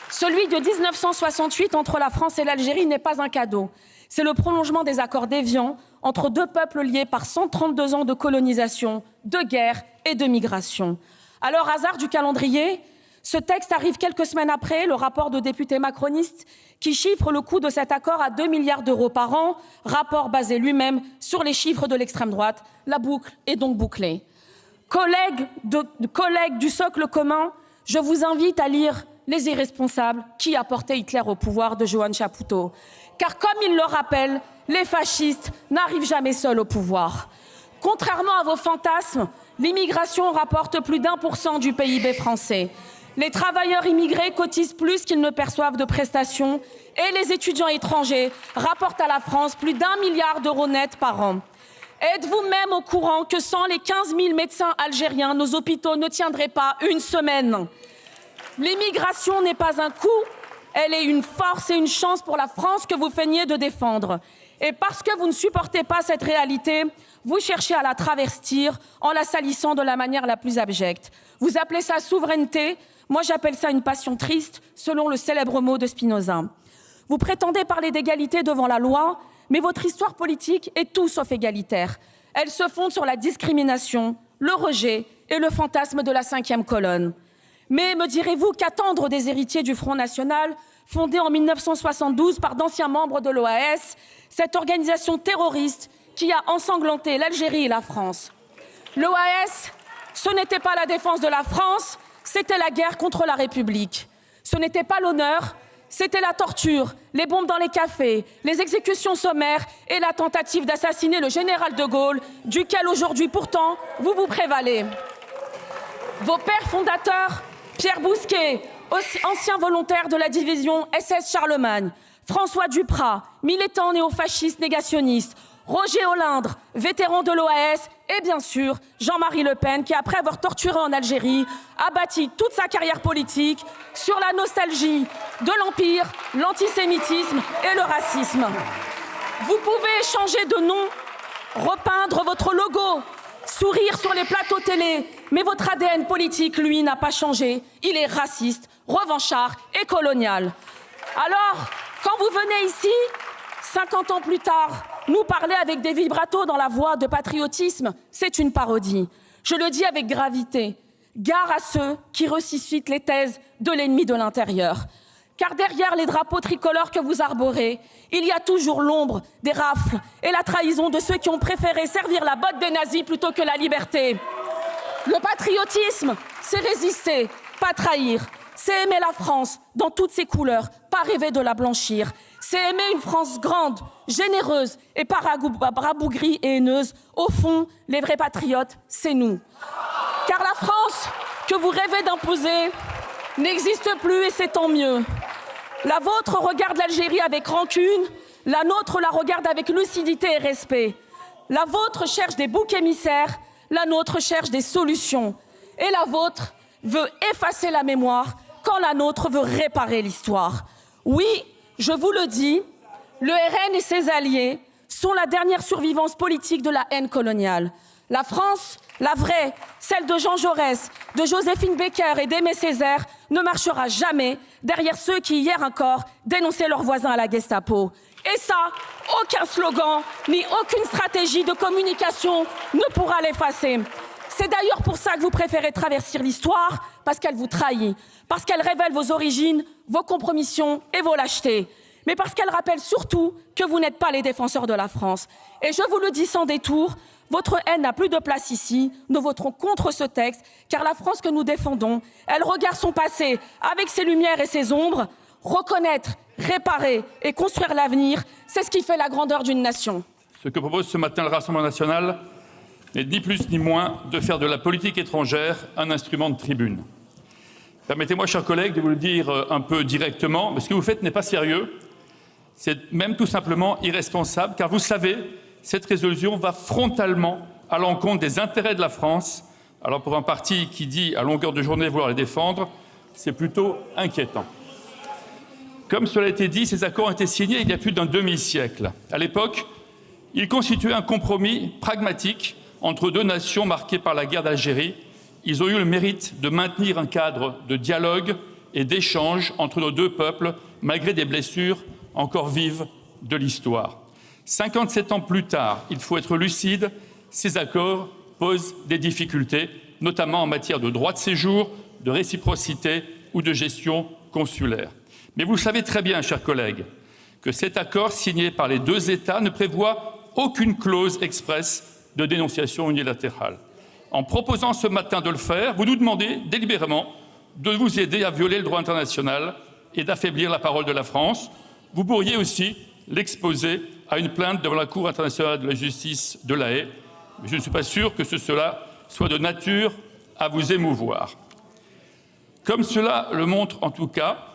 [SPEAKER 7] Celui de 1968 entre la France et l'Algérie n'est pas un cadeau. C'est le prolongement des accords d'Évian entre deux peuples liés par 132 ans de colonisation, de guerre et de migration. Alors, hasard du calendrier, ce texte arrive quelques semaines après le rapport de députés macronistes qui chiffre le coût de cet accord à 2 milliards d'euros par an, rapport basé lui-même sur les chiffres de l'extrême droite. La boucle est donc bouclée. Collègues du socle commun, je vous invite à lire Les Irresponsables, qui a porté Hitler au pouvoir de Johann Chapoutot. Car comme il le rappelle, les fascistes n'arrivent jamais seuls au pouvoir. Contrairement à vos fantasmes, l'immigration rapporte plus d'1% du PIB français. Les travailleurs immigrés cotisent plus qu'ils ne perçoivent de prestations et les étudiants étrangers rapportent à la France plus d'1 milliard d'euros net par an. Êtes-vous même au courant que sans les 15 000 médecins algériens, nos hôpitaux ne tiendraient pas une semaine ? L'immigration n'est pas un coût, elle est une force et une chance pour la France que vous feignez de défendre. Et parce que vous ne supportez pas cette réalité, vous cherchez à la travestir en la salissant de la manière la plus abjecte. Vous appelez ça souveraineté, moi j'appelle ça une passion triste, selon le célèbre mot de Spinoza. Vous prétendez parler d'égalité devant la loi, mais votre histoire politique est tout sauf égalitaire. Elle se fonde sur la discrimination, le rejet et le fantasme de la 5e colonne. Mais me direz-vous qu'attendre des héritiers du Front National, fondé en 1972 par d'anciens membres de l'OAS, cette organisation terroriste qui a ensanglanté l'Algérie et la France. L'OAS, ce n'était pas la défense de la France, c'était la guerre contre la République. Ce n'était pas l'honneur, c'était la torture, les bombes dans les cafés, les exécutions sommaires et la tentative d'assassiner le général de Gaulle, duquel aujourd'hui pourtant vous vous prévalez. Vos pères fondateurs, Pierre Bousquet, ancien volontaire de la division SS Charlemagne, François Duprat, militant néofasciste négationniste, Roger Olindre, vétéran de l'OAS, et bien sûr Jean-Marie Le Pen, qui après avoir torturé en Algérie, a bâti toute sa carrière politique sur la nostalgie de l'Empire, l'antisémitisme et le racisme. Vous pouvez changer de nom, repeindre votre logo, sourire sur les plateaux télé, mais votre ADN politique, lui, n'a pas changé. Il est raciste, revanchard et colonial. Alors, quand vous venez ici, 50 ans plus tard, Nous parler avec des vibratos dans la voix de patriotisme, c'est une parodie. Je le dis avec gravité. Gare à ceux qui ressuscitent les thèses de l'ennemi de l'intérieur. Car derrière les drapeaux tricolores que vous arborez, il y a toujours l'ombre des rafles et la trahison de ceux qui ont préféré servir la botte des nazis plutôt que la liberté. Le patriotisme, c'est résister, pas trahir. C'est aimer la France dans toutes ses couleurs, pas rêver de la blanchir. C'est aimer une France grande, généreuse et pas rabougrie et haineuse. Au fond, les vrais patriotes, c'est nous. Car la France que vous rêvez d'imposer n'existe plus et c'est tant mieux. La vôtre regarde l'Algérie avec rancune, la nôtre la regarde avec lucidité et respect. La vôtre cherche des boucs émissaires, la nôtre cherche des solutions. Et la vôtre veut effacer la mémoire quand la nôtre veut réparer l'histoire. Oui, je vous le dis, le RN et ses alliés sont la dernière survivance politique de la haine coloniale. La France, la vraie, celle de Jean Jaurès, de Joséphine Baker et d'Aimé Césaire, ne marchera jamais derrière ceux qui, hier encore, dénonçaient leurs voisins à la Gestapo. Et ça, aucun slogan, ni aucune stratégie de communication ne pourra l'effacer. C'est d'ailleurs pour ça que vous préférez traverser l'histoire, parce qu'elle vous trahit, parce qu'elle révèle vos origines, vos compromissions et vos lâchetés. Mais parce qu'elle rappelle surtout que vous n'êtes pas les défenseurs de la France. Et je vous le dis sans détour, votre haine n'a plus de place ici. Nous voterons contre ce texte, car la France que nous défendons, elle regarde son passé avec ses lumières et ses ombres. Reconnaître, réparer et construire l'avenir, c'est ce qui fait la grandeur d'une nation.
[SPEAKER 8] Ce que propose ce matin le Rassemblement national n'est ni plus ni moins de faire de la politique étrangère un instrument de tribune. Permettez-moi, chers collègues, de vous le dire un peu directement, mais ce que vous faites n'est pas sérieux, c'est même tout simplement irresponsable, car vous savez, cette résolution va frontalement à l'encontre des intérêts de la France. Alors pour un parti qui dit à longueur de journée vouloir les défendre, c'est plutôt inquiétant. Comme cela a été dit, ces accords ont été signés il y a plus d'un demi-siècle. À l'époque, ils constituaient un compromis pragmatique entre deux nations marquées par la guerre d'Algérie. Ils ont eu le mérite de maintenir un cadre de dialogue et d'échange entre nos deux peuples, malgré des blessures encore vives de l'histoire. 57 ans plus tard, il faut être lucide, ces accords posent des difficultés, notamment en matière de droit de séjour, de réciprocité ou de gestion consulaire. Mais vous savez très bien, chers collègues, que cet accord signé par les deux États ne prévoit aucune clause expresse de dénonciation unilatérale. En proposant ce matin de le faire, vous nous demandez délibérément de vous aider à violer le droit international et d'affaiblir la parole de la France. Vous pourriez aussi l'exposer à une plainte devant la Cour internationale de la justice de La Haye. Mais je ne suis pas sûr que cela soit de nature à vous émouvoir. Comme cela le montre en tout cas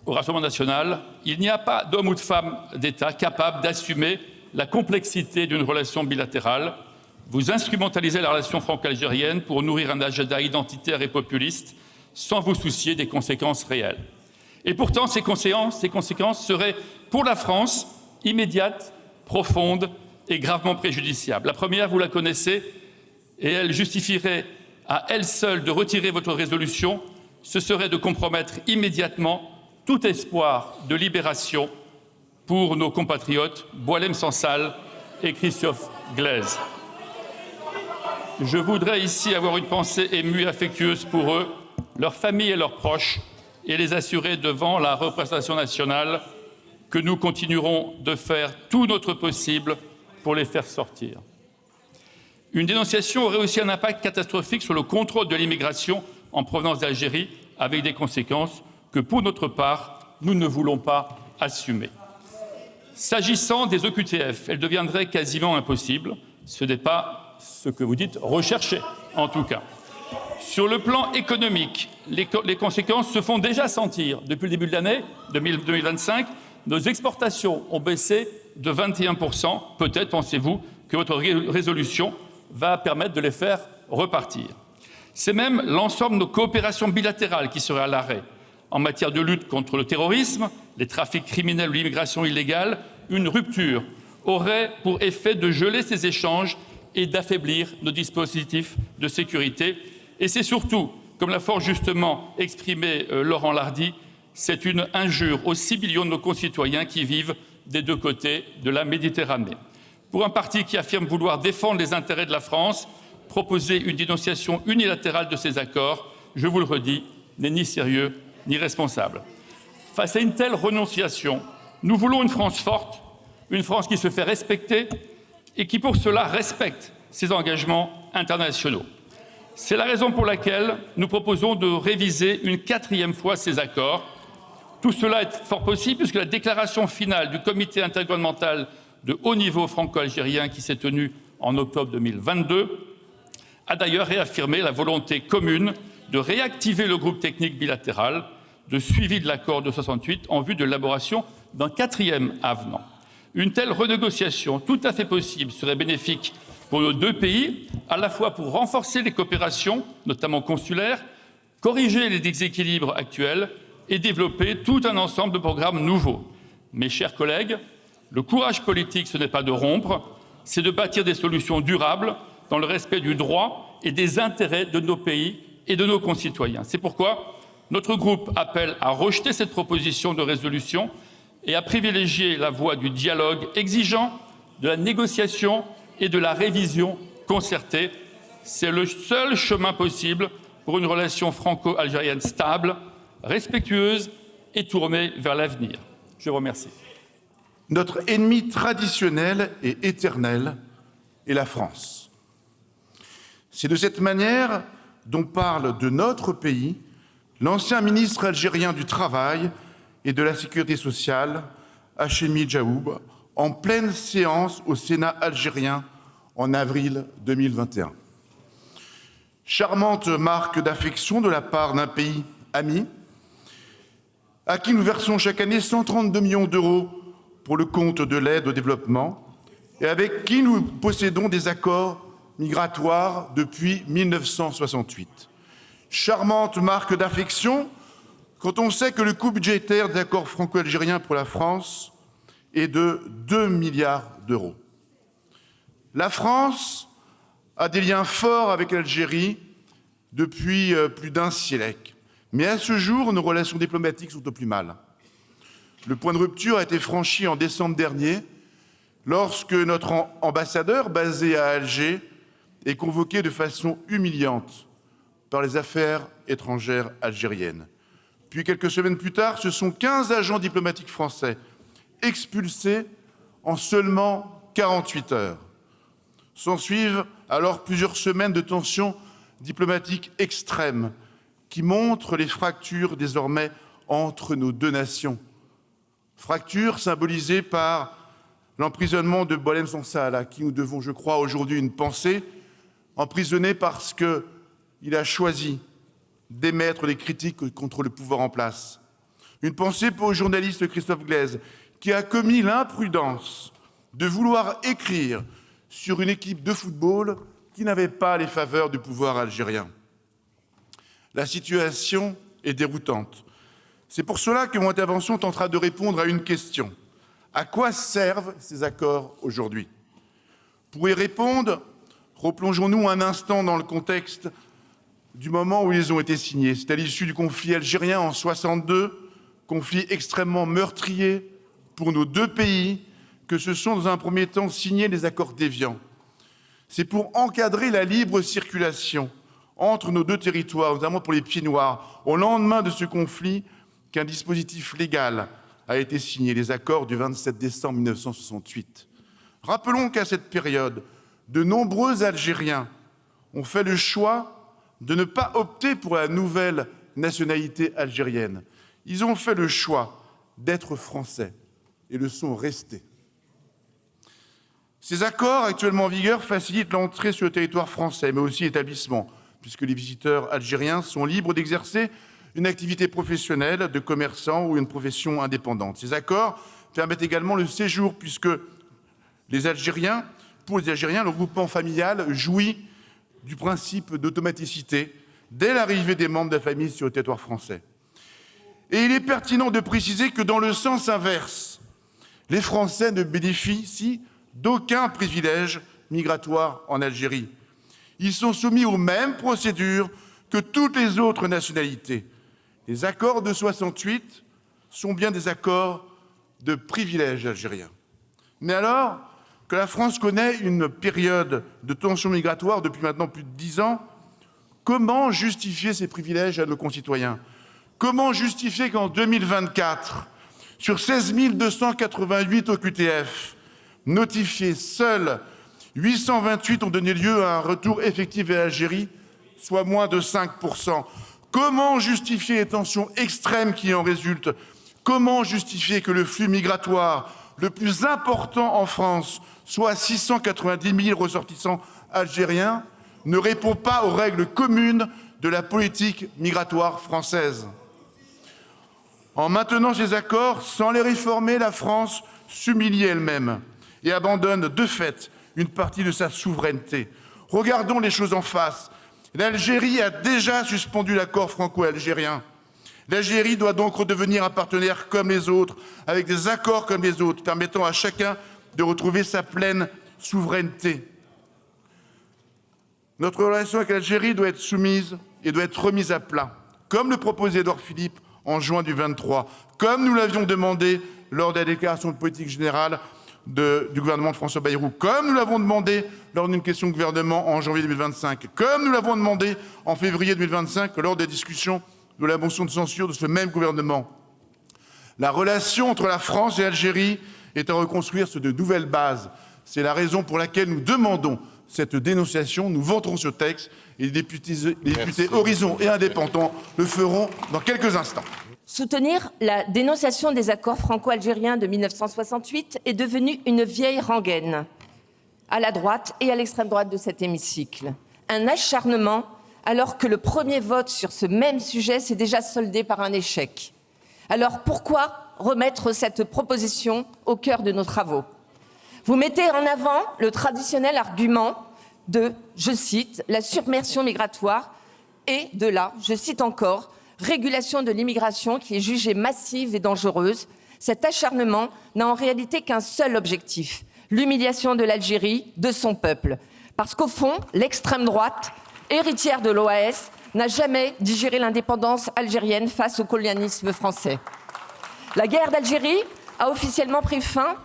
[SPEAKER 8] au Rassemblement national, il n'y a pas d'homme ou de femme d'État capable d'assumer la complexité d'une relation bilatérale. Vous instrumentalisez la relation franco-algérienne pour nourrir un agenda identitaire et populiste sans vous soucier des conséquences réelles. Et pourtant, ces conséquences seraient pour la France immédiates, profondes et gravement préjudiciables. La première, vous la connaissez, et elle justifierait à elle seule de retirer votre résolution. Ce serait de compromettre immédiatement tout espoir de libération pour nos compatriotes Boualem Sansal et Christophe Glaise. Je voudrais ici avoir une pensée émue et affectueuse pour eux, leurs familles et leurs proches, et les assurer devant la représentation nationale que nous continuerons de faire tout notre possible pour les faire sortir. Une dénonciation aurait aussi un impact catastrophique sur le contrôle de l'immigration en provenance d'Algérie, avec des conséquences que, pour notre part, nous ne voulons pas assumer. S'agissant des OQTF, elles deviendraient quasiment impossibles. Ce n'est pas ce que vous dites rechercher, en tout cas. Sur le plan économique, les conséquences se font déjà sentir. Depuis le début de l'année 2025, nos exportations ont baissé de 21%. Peut-être pensez-vous que votre résolution va permettre de les faire repartir. C'est même l'ensemble de nos coopérations bilatérales qui seraient à l'arrêt. En matière de lutte contre le terrorisme, les trafics criminels ou l'immigration illégale, une rupture aurait pour effet de geler ces échanges et d'affaiblir nos dispositifs de sécurité. Et c'est surtout, comme l'a fort justement exprimé Laurent Lardy, c'est une injure aux 6 millions de nos concitoyens qui vivent des deux côtés de la Méditerranée. Pour un parti qui affirme vouloir défendre les intérêts de la France, proposer une dénonciation unilatérale de ces accords, je vous le redis, n'est ni sérieux ni responsable. Face à une telle renonciation, nous voulons une France forte, une France qui se fait respecter et qui, pour cela, respecte ses engagements internationaux. C'est la raison pour laquelle nous proposons de réviser une 4e fois ces accords. Tout cela est fort possible puisque la déclaration finale du comité intergouvernemental de haut niveau franco-algérien qui s'est tenue en octobre 2022 a d'ailleurs réaffirmé la volonté commune de réactiver le groupe technique bilatéral de suivi de l'accord de 68 en vue de l'élaboration d'un 4e avenant. Une telle renégociation tout à fait possible serait bénéfique pour nos deux pays, à la fois pour renforcer les coopérations, notamment consulaires, corriger les déséquilibres actuels et développer tout un ensemble de programmes nouveaux. Mes chers collègues, le courage politique, ce n'est pas de rompre, c'est de bâtir des solutions durables dans le respect du droit et des intérêts de nos pays et de nos concitoyens. C'est pourquoi notre groupe appelle à rejeter cette proposition de résolution et à privilégier la voie du dialogue exigeant, de la négociation et de la révision concertée. C'est le seul chemin possible pour une relation franco-algérienne stable, respectueuse et tournée vers l'avenir. Je vous remercie.
[SPEAKER 9] Notre ennemi traditionnel et éternel est la France. C'est de cette manière dont parle de notre pays l'ancien ministre algérien du Travail et de la Sécurité sociale, Hachemi Djaoub, en pleine séance au Sénat algérien en avril 2021. Charmante marque d'affection de la part d'un pays ami, à qui nous versons chaque année 132 millions d'euros pour le compte de l'aide au développement et avec qui nous possédons des accords migratoires depuis 1968. Charmante marque d'affection quand on sait que le coût budgétaire des accords franco-algériens pour la France est de 2 milliards d'euros. La France a des liens forts avec l'Algérie depuis plus d'un siècle. Mais à ce jour, nos relations diplomatiques sont au plus mal. Le point de rupture a été franchi en décembre dernier, lorsque notre ambassadeur, basé à Alger, est convoqué de façon humiliante par les affaires étrangères algériennes. Puis, quelques semaines plus tard, ce sont 15 agents diplomatiques français expulsés en seulement 48 heures. S'ensuivent alors plusieurs semaines de tensions diplomatiques extrêmes qui montrent les fractures désormais entre nos deux nations. Fractures symbolisées par l'emprisonnement de Boualem Sansal, à qui nous devons, je crois, aujourd'hui une pensée, emprisonné parce qu'il a choisi d'émettre des critiques contre le pouvoir en place. Une pensée pour le journaliste Christophe Glaise, qui a commis l'imprudence de vouloir écrire sur une équipe de football qui n'avait pas les faveurs du pouvoir algérien. La situation est déroutante. C'est pour cela que mon intervention tentera de répondre à une question. À quoi servent ces accords aujourd'hui? Pour y répondre, replongeons-nous un instant dans le contexte du moment où ils ont été signés. C'est à l'issue du conflit algérien en 1962, conflit extrêmement meurtrier pour nos deux pays, que se sont dans un premier temps signés les accords d'Évian. C'est pour encadrer la libre circulation entre nos deux territoires, notamment pour les pieds noirs, au lendemain de ce conflit, qu'un dispositif légal a été signé, les accords du 27 décembre 1968. Rappelons qu'à cette période, de nombreux Algériens ont fait le choix de ne pas opter pour la nouvelle nationalité algérienne. Ils ont fait le choix d'être français et le sont restés. Ces accords actuellement en vigueur facilitent l'entrée sur le territoire français, mais aussi l'établissement, puisque les visiteurs algériens sont libres d'exercer une activité professionnelle de commerçant ou une profession indépendante. Ces accords permettent également le séjour, puisque pour les Algériens, le regroupement familial jouit du principe d'automaticité dès l'arrivée des membres de la famille sur le territoire français. Et il est pertinent de préciser que dans le sens inverse, les Français ne bénéficient d'aucun privilège migratoire en Algérie. Ils sont soumis aux mêmes procédures que toutes les autres nationalités. Les accords de 68 sont bien des accords de privilèges algériens. Mais alors, que la France connaît une période de tension migratoire depuis maintenant plus de 10 ans, comment justifier ces privilèges à nos concitoyens? Comment justifier qu'en 2024, sur 16 288 OQTF notifiés, seuls 828 ont donné lieu à un retour effectif vers l'Algérie, soit moins de 5%. Comment justifier les tensions extrêmes qui en résultent? Comment justifier que le flux migratoire le plus important en France, soit 690 000 ressortissants algériens, ne répond pas aux règles communes de la politique migratoire française? En maintenant ces accords, sans les réformer, la France s'humilie elle-même et abandonne de fait une partie de sa souveraineté. Regardons les choses en face. L'Algérie a déjà suspendu l'accord franco-algérien. L'Algérie doit donc redevenir un partenaire comme les autres, avec des accords comme les autres, permettant à chacun de retrouver sa pleine souveraineté. Notre relation avec l'Algérie doit être soumise et doit être remise à plat, comme le proposait Édouard Philippe en juin du 23, comme nous l'avions demandé lors de la déclaration de politique générale du gouvernement de François Bayrou, comme nous l'avons demandé lors d'une question de gouvernement en janvier 2025, comme nous l'avons demandé en février 2025 lors des discussions de la motion de censure de ce même gouvernement. La relation entre la France et l'Algérie est à reconstruire sur de nouvelles bases. C'est la raison pour laquelle nous demandons cette dénonciation. Nous voterons ce texte et les députés Horizon et Indépendants le feront dans quelques instants.
[SPEAKER 10] Soutenir la dénonciation des accords franco-algériens de 1968 est devenu une vieille rengaine à la droite et à l'extrême droite de cet hémicycle. Un acharnement alors que le premier vote sur ce même sujet s'est déjà soldé par un échec. Alors pourquoi remettre cette proposition au cœur de nos travaux? Vous mettez en avant le traditionnel argument de, je cite, la submersion migratoire et de la, je cite encore, régulation de l'immigration qui est jugée massive et dangereuse. Cet acharnement n'a en réalité qu'un seul objectif, l'humiliation de l'Algérie, de son peuple. Parce qu'au fond, l'extrême droite, héritière de l'OAS, n'a jamais digéré l'indépendance algérienne face au colonialisme français. La guerre d'Algérie a officiellement pris fin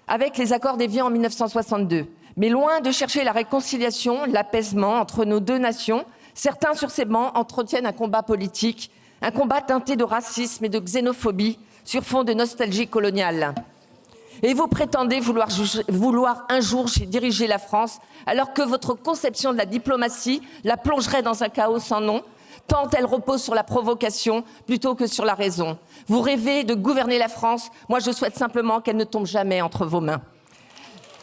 [SPEAKER 10] avec les accords d'Évian en 1962. Mais loin de chercher la réconciliation, l'apaisement entre nos deux nations, certains sur ces bancs entretiennent un combat politique, un combat teinté de racisme et de xénophobie sur fond de nostalgie coloniale. Et vous prétendez vouloir un jour diriger la France, alors que votre conception de la diplomatie la plongerait dans un chaos sans nom, tant elle repose sur la provocation plutôt que sur la raison. Vous rêvez de gouverner la France, moi je souhaite simplement qu'elle ne tombe jamais entre vos mains.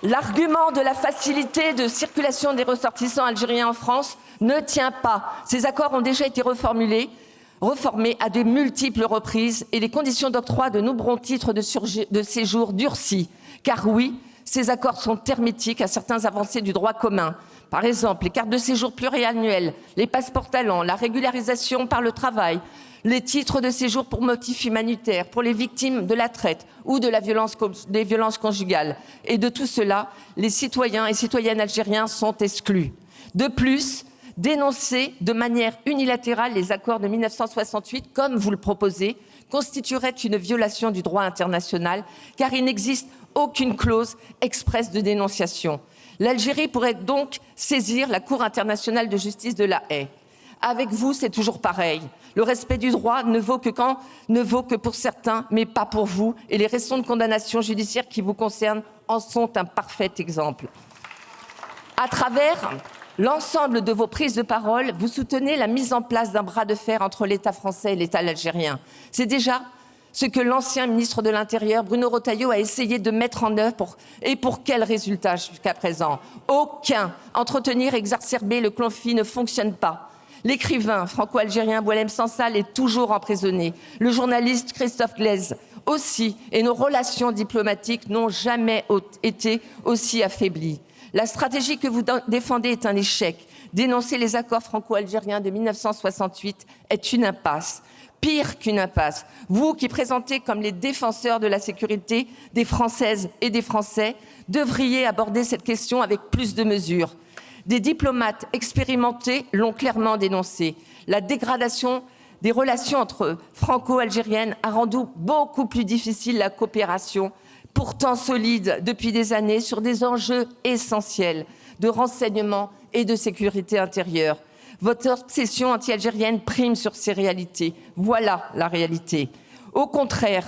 [SPEAKER 10] L'argument de la facilité de circulation des ressortissants algériens en France ne tient pas. Ces accords ont déjà été reformés à de multiples reprises et les conditions d'octroi de nombreux titres de séjour durcies. Car oui, ces accords sont hermétiques à certaines avancées du droit commun. Par exemple, les cartes de séjour pluriannuelles, les passeports talents, la régularisation par le travail, les titres de séjour pour motifs humanitaires, pour les victimes de la traite ou de des violences conjugales. Et de tout cela, les citoyens et citoyennes algériens sont exclus. De plus, dénoncer de manière unilatérale les accords de 1968, comme vous le proposez, constituerait une violation du droit international, car il n'existe aucune clause expresse de dénonciation. L'Algérie pourrait donc saisir la Cour internationale de justice de La Haye. Avec vous, c'est toujours pareil. Le respect du droit ne vaut que pour certains, mais pas pour vous. Et les récentes condamnations judiciaires qui vous concernent en sont un parfait exemple. À travers l'ensemble de vos prises de parole, vous soutenez la mise en place d'un bras de fer entre l'État français et l'État algérien. C'est déjà ce que l'ancien ministre de l'Intérieur, Bruno Retailleau, a essayé de mettre en œuvre et pour quel résultat jusqu'à présent? Aucun. Entretenir et exacerber le conflit ne fonctionne pas. L'écrivain franco-algérien Boualem Sansal est toujours emprisonné. Le journaliste Christophe Glaise aussi. Et nos relations diplomatiques n'ont jamais été aussi affaiblies. La stratégie que vous défendez est un échec. Dénoncer les accords franco-algériens de 1968 est une impasse. Pire qu'une impasse. Vous qui présentez comme les défenseurs de la sécurité des Françaises et des Français, devriez aborder cette question avec plus de mesures. Des diplomates expérimentés l'ont clairement dénoncé. La dégradation des relations entre franco-algériennes a rendu beaucoup plus difficile la coopération, pourtant solide depuis des années sur des enjeux essentiels de renseignement et de sécurité intérieure. Votre obsession anti-algérienne prime sur ces réalités. Voilà la réalité. Au contraire,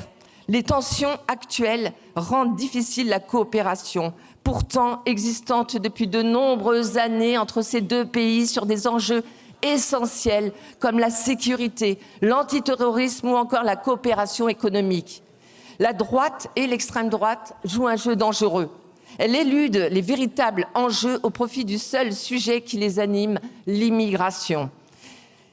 [SPEAKER 10] les tensions actuelles rendent difficile la coopération, pourtant existante depuis de nombreuses années entre ces deux pays sur des enjeux essentiels comme la sécurité, l'antiterrorisme ou encore la coopération économique. La droite et l'extrême droite jouent un jeu dangereux. Elle élude les véritables enjeux au profit du seul sujet qui les anime, l'immigration.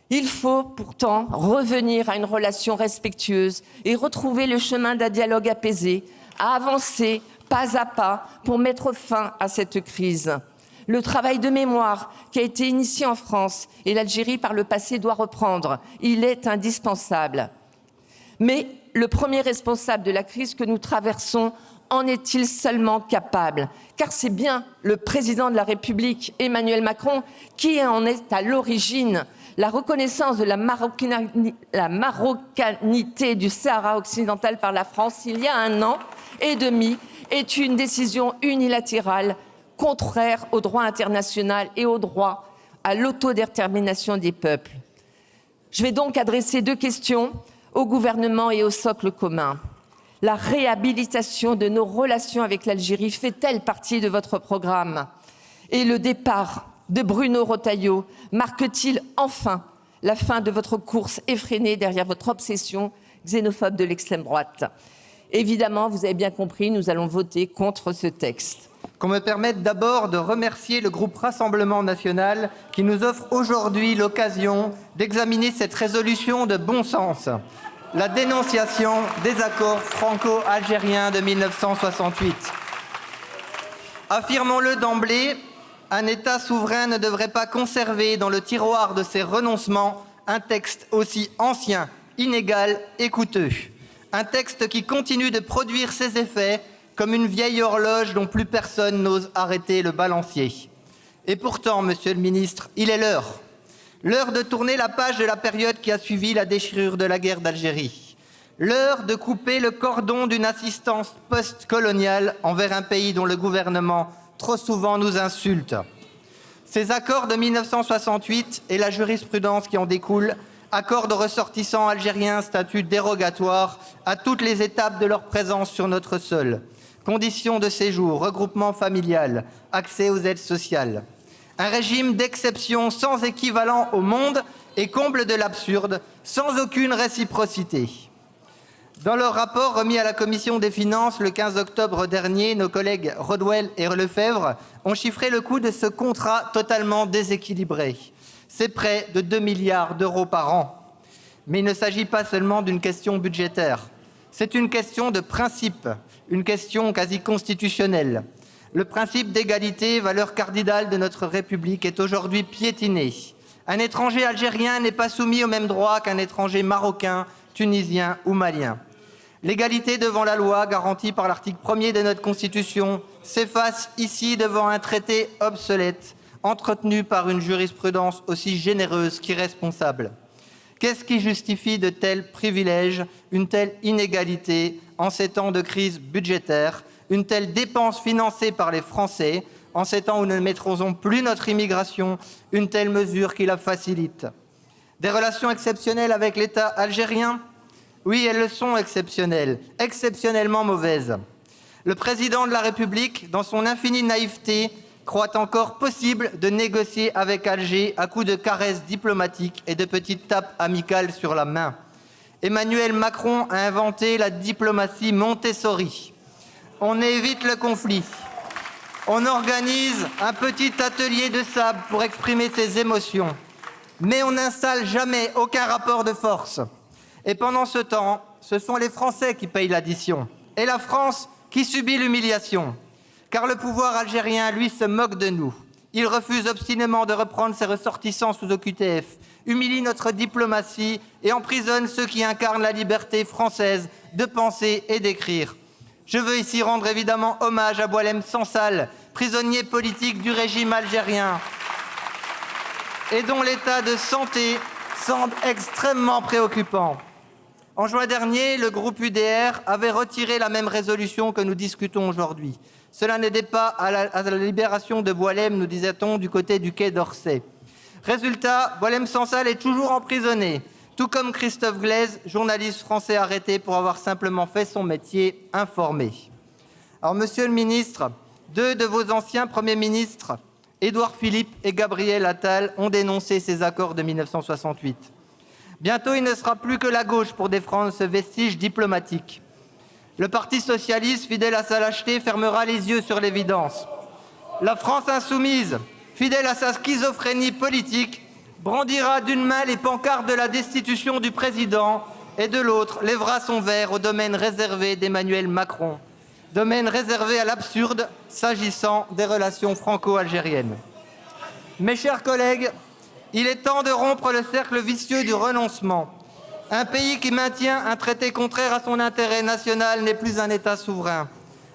[SPEAKER 10] Il faut pourtant revenir à une relation respectueuse et retrouver le chemin d'un dialogue apaisé, à avancer pas à pas pour mettre fin à cette crise. Le travail de mémoire qui a été initié en France et l'Algérie par le passé doit reprendre. Il est indispensable. Mais le premier responsable de la crise que nous traversons en est-il seulement capable? Car c'est bien le président de la République, Emmanuel Macron, qui en est à l'origine. La reconnaissance de la marocanité du Sahara occidental par la France il y a 1 an et demi est une décision unilatérale contraire au droit international et au droit à l'autodétermination des peuples. Je vais donc adresser 2 questions au gouvernement et au socle commun. La réhabilitation de nos relations avec l'Algérie fait-elle partie de votre programme? Et le départ de Bruno Retailleau marque-t-il enfin la fin de votre course effrénée derrière votre obsession xénophobe de l'extrême droite? Évidemment, vous avez bien compris, nous allons voter contre ce texte.
[SPEAKER 11] Qu'on me permette d'abord de remercier le groupe Rassemblement National qui nous offre aujourd'hui l'occasion d'examiner cette résolution de bon sens. La dénonciation des accords franco-algériens de 1968. Affirmons-le d'emblée, un État souverain ne devrait pas conserver dans le tiroir de ses renoncements un texte aussi ancien, inégal et coûteux. Un texte qui continue de produire ses effets comme une vieille horloge dont plus personne n'ose arrêter le balancier. Et pourtant, monsieur le ministre, il est l'heure. L'heure de tourner la page de la période qui a suivi la déchirure de la guerre d'Algérie. L'heure de couper le cordon d'une assistance post-coloniale envers un pays dont le gouvernement trop souvent nous insulte. Ces accords de 1968 et la jurisprudence qui en découle accordent aux ressortissants algériens un statut dérogatoire à toutes les étapes de leur présence sur notre sol. Conditions de séjour, regroupement familial, accès aux aides sociales. Un régime d'exception sans équivalent au monde et comble de l'absurde, sans aucune réciprocité. Dans leur rapport remis à la Commission des finances le 15 octobre dernier, nos collègues Rodwell et Lefebvre ont chiffré le coût de ce contrat totalement déséquilibré. C'est près de 2 milliards d'euros par an. Mais il ne s'agit pas seulement d'une question budgétaire. C'est une question de principe, une question quasi constitutionnelle. Le principe d'égalité, valeur cardinale de notre République, est aujourd'hui piétiné. Un étranger algérien n'est pas soumis aux mêmes droits qu'un étranger marocain, tunisien ou malien. L'égalité devant la loi, garantie par l'article 1er de notre Constitution, s'efface ici devant un traité obsolète, entretenu par une jurisprudence aussi généreuse qu'irresponsable. Qu'est-ce qui justifie de tels privilèges, une telle inégalité en ces temps de crise budgétaire, une telle dépense financée par les Français, en ces temps où nous ne maîtrisons plus notre immigration, une telle mesure qui la facilite? Des relations exceptionnelles avec l'État algérien? Oui, elles le sont exceptionnelles, exceptionnellement mauvaises. Le président de la République, dans son infinie naïveté, croit encore possible de négocier avec Alger à coups de caresses diplomatiques et de petites tapes amicales sur la main. Emmanuel Macron a inventé la diplomatie Montessori. On évite le conflit. On organise un petit atelier de sable pour exprimer ses émotions. Mais on n'installe jamais aucun rapport de force. Et pendant ce temps, ce sont les Français qui payent l'addition. Et la France qui subit l'humiliation. Car le pouvoir algérien, lui, se moque de nous. Il refuse obstinément de reprendre ses ressortissants sous OQTF, humilie notre diplomatie et emprisonne ceux qui incarnent la liberté française de penser et d'écrire. Je veux ici rendre évidemment hommage à Boualem Sansal, prisonnier politique du régime algérien, et dont l'état de santé semble extrêmement préoccupant. En juin dernier, le groupe UDR avait retiré la même résolution que nous discutons aujourd'hui. Cela n'aidait pas à la libération de Boualem, nous disait-on, du côté du quai d'Orsay. Résultat, Boualem Sansal est toujours emprisonné, tout comme Christophe Glaise, journaliste français arrêté pour avoir simplement fait son métier, informé. Alors, monsieur le ministre, 2 de vos anciens premiers ministres, Édouard Philippe et Gabriel Attal, ont dénoncé ces accords de 1968. Bientôt, il ne sera plus que la gauche pour défendre ce vestige diplomatique. Le Parti socialiste, fidèle à sa lâcheté, fermera les yeux sur l'évidence. La France insoumise, fidèle à sa schizophrénie politique, brandira d'une main les pancartes de la destitution du président et de l'autre lèvera son verre au domaine réservé d'Emmanuel Macron, domaine réservé à l'absurde s'agissant des relations franco-algériennes. Mes chers collègues, il est temps de rompre le cercle vicieux du renoncement. Un pays qui maintient un traité contraire à son intérêt national n'est plus un État souverain.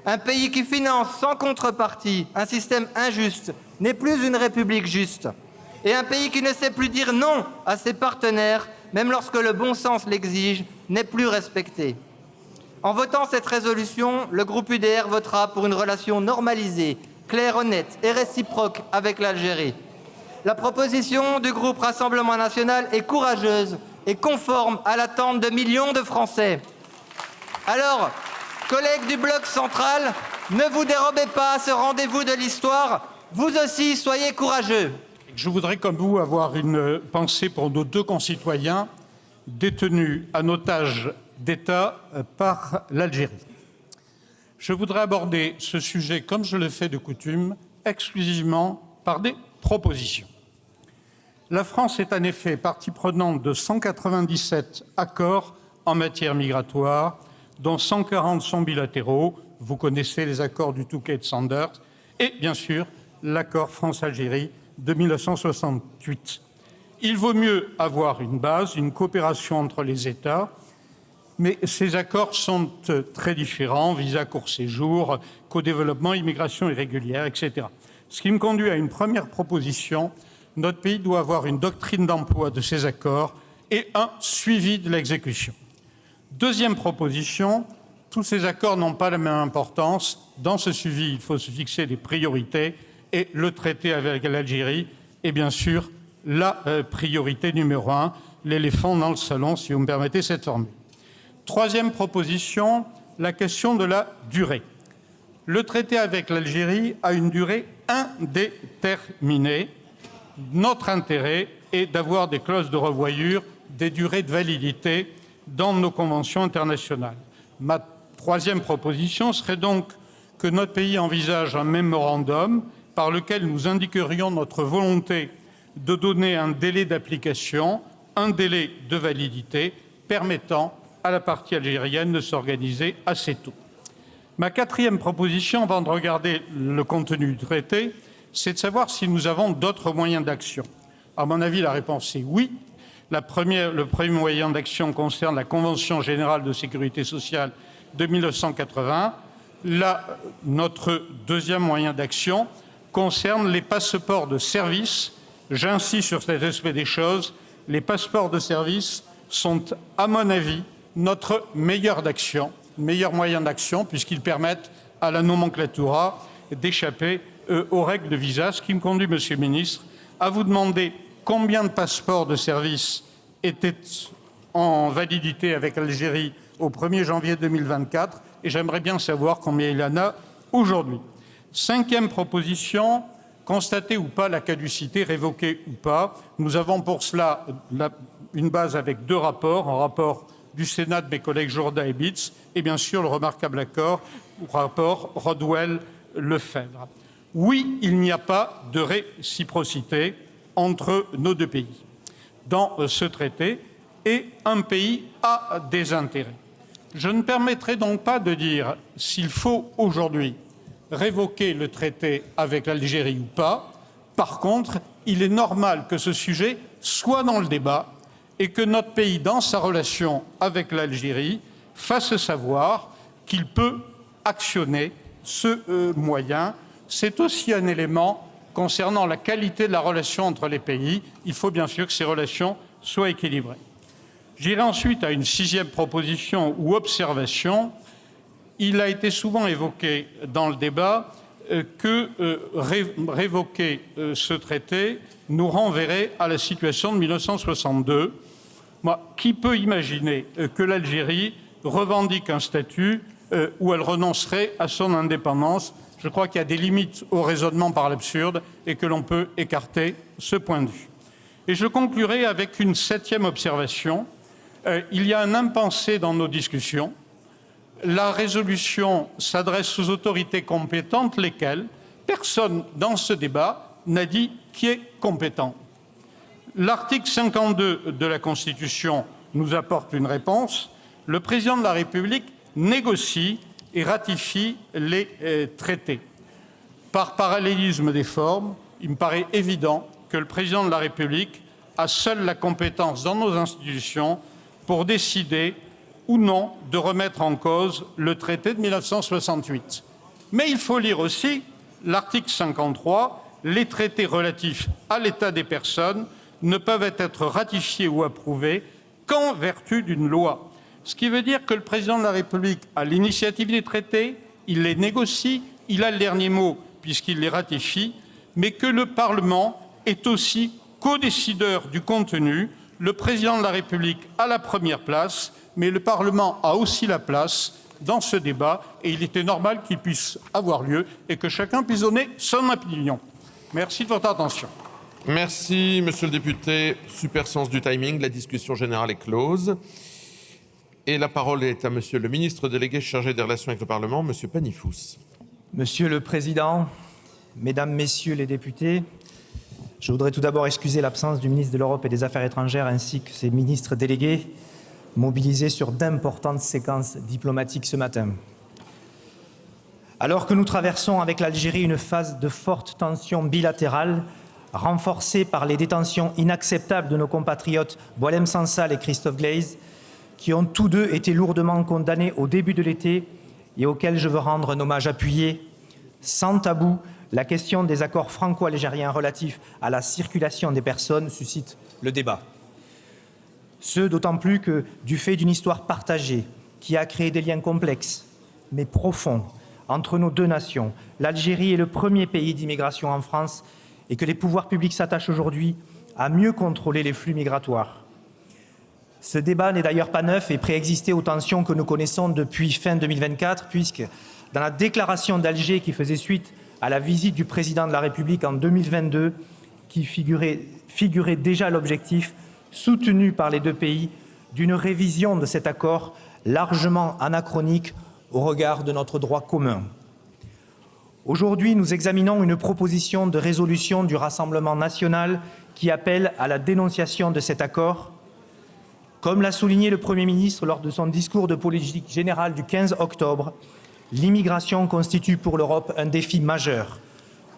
[SPEAKER 11] Un pays qui finance sans contrepartie un système injuste n'est plus une république juste. Et un pays qui ne sait plus dire non à ses partenaires, même lorsque le bon sens l'exige, n'est plus respecté. En votant cette résolution, le groupe UDR votera pour une relation normalisée, claire, honnête et réciproque avec l'Algérie. La proposition du groupe Rassemblement national est courageuse et conforme à l'attente de millions de Français. Alors, collègues du bloc central, ne vous dérobez pas à ce rendez-vous de l'histoire. Vous aussi, soyez courageux.
[SPEAKER 12] Je voudrais, comme vous, avoir une pensée pour nos 2 concitoyens détenus en otage d'État par l'Algérie. Je voudrais aborder ce sujet, comme je le fais de coutume, exclusivement par des propositions. La France est en effet partie prenante de 197 accords en matière migratoire, dont 140 sont bilatéraux. Vous connaissez les accords du Touquet de Sanders et, bien sûr, l'accord France-Algérie de 1968. Il vaut mieux avoir une base, une coopération entre les États, mais ces accords sont très différents, visa court séjour, co-développement, immigration irrégulière, etc. Ce qui me conduit à une première proposition. Notre pays doit avoir une doctrine d'emploi de ces accords et un suivi de l'exécution. Deuxième proposition, tous ces accords n'ont pas la même importance. Dans ce suivi, il faut se fixer des priorités et le traité avec l'Algérie est bien sûr la priorité numéro 1, l'éléphant dans le salon, si vous me permettez cette formule. Troisième proposition, la question de la durée. Le traité avec l'Algérie a une durée indéterminée. Notre intérêt est d'avoir des clauses de revoyure, des durées de validité dans nos conventions internationales. Ma troisième proposition serait donc que notre pays envisage un mémorandum par lequel nous indiquerions notre volonté de donner un délai d'application, un délai de validité permettant à la partie algérienne de s'organiser assez tôt. Ma quatrième proposition, avant de regarder le contenu du traité, c'est de savoir si nous avons d'autres moyens d'action. À mon avis, la réponse est oui. Le premier moyen d'action concerne la Convention générale de sécurité sociale de 1980. Notre deuxième moyen d'action concerne les passeports de service. J'insiste sur cet aspect des choses. Les passeports de service sont, à mon avis, notre meilleur moyen d'action, puisqu'ils permettent à la nomenclatura d'échapper aux règles de visa, ce qui me conduit, Monsieur le Ministre, à vous demander combien de passeports de service étaient en validité avec l'Algérie au 1er janvier 2024, et j'aimerais bien savoir combien il y en a aujourd'hui. Cinquième proposition, constater ou pas la caducité, révoquer ou pas. Nous avons pour cela une base avec 2 rapports, un rapport du Sénat de mes collègues Jourda et Bitz, et bien sûr le remarquable rapport Rodwell-Lefebvre. Oui, il n'y a pas de réciprocité entre nos 2 pays dans ce traité, et un pays a des intérêts. Je ne permettrai donc pas de dire s'il faut aujourd'hui révoquer le traité avec l'Algérie ou pas. Par contre, il est normal que ce sujet soit dans le débat et que notre pays, dans sa relation avec l'Algérie, fasse savoir qu'il peut actionner ce moyen. C'est aussi un élément concernant la qualité de la relation entre les pays. Il faut bien sûr que ces relations soient équilibrées. J'irai ensuite à une 6e proposition ou observation. Il a été souvent évoqué dans le débat que révoquer ce traité nous renverrait à la situation de 1962. Qui peut imaginer que l'Algérie revendique un statut où elle renoncerait à son indépendance? Je crois qu'il y a des limites au raisonnement par l'absurde et que l'on peut écarter ce point de vue. Et je conclurai avec une 7e observation. Il y a un impensé dans nos discussions. La résolution s'adresse aux autorités compétentes, lesquelles personne dans ce débat n'a dit qui est compétent. L'article 52 de la Constitution nous apporte une réponse. Le président de la République négocie et ratifie les traités. Par parallélisme des formes, il me paraît évident que le président de la République a seul la compétence dans nos institutions pour décider ou non de remettre en cause le traité de 1968. Mais il faut lire aussi l'article 53. Les traités relatifs à l'état des personnes ne peuvent être ratifiés ou approuvés qu'en vertu d'une loi. Ce qui veut dire que le président de la République a l'initiative des traités, il les négocie, il a le dernier mot puisqu'il les ratifie, mais que le Parlement est aussi co-décideur du contenu. Le président de la République a la première place, mais le Parlement a aussi la place dans ce débat et il était normal qu'il puisse avoir lieu et que chacun puisse donner son opinion. Merci de votre attention.
[SPEAKER 13] Merci, monsieur le député. Super sens du timing. La discussion générale est close. Et la parole est à monsieur le ministre délégué chargé des relations avec le Parlement, monsieur Panifous.
[SPEAKER 14] Monsieur le Président, Mesdames, Messieurs les députés, je voudrais tout d'abord excuser l'absence du ministre de l'Europe et des Affaires étrangères ainsi que ses ministres délégués mobilisés sur d'importantes séquences diplomatiques ce matin. Alors que nous traversons avec l'Algérie une phase de forte tension bilatérale, renforcée par les détentions inacceptables de nos compatriotes Boualem Sansal et Christophe Glaise, qui ont tous deux été lourdement condamnés au début de l'été et auxquels je veux rendre un hommage appuyé, sans tabou, la question des accords franco-algériens relatifs à la circulation des personnes suscite le débat. Ce d'autant plus que, du fait d'une histoire partagée qui a créé des liens complexes, mais profonds, entre nos deux nations, l'Algérie est le premier pays d'immigration en France et que les pouvoirs publics s'attachent aujourd'hui à mieux contrôler les flux migratoires. Ce débat n'est d'ailleurs pas neuf et préexistait aux tensions que nous connaissons depuis fin 2024, puisque dans la déclaration d'Alger qui faisait suite à la visite du président de la République en 2022, qui figurait déjà l'objectif, soutenu par les deux pays, d'une révision de cet accord largement anachronique au regard de notre droit commun. Aujourd'hui, nous examinons une proposition de résolution du Rassemblement national qui appelle à la dénonciation de cet accord. Comme l'a souligné le Premier ministre lors de son discours de politique générale du 15 octobre, l'immigration constitue pour l'Europe un défi majeur.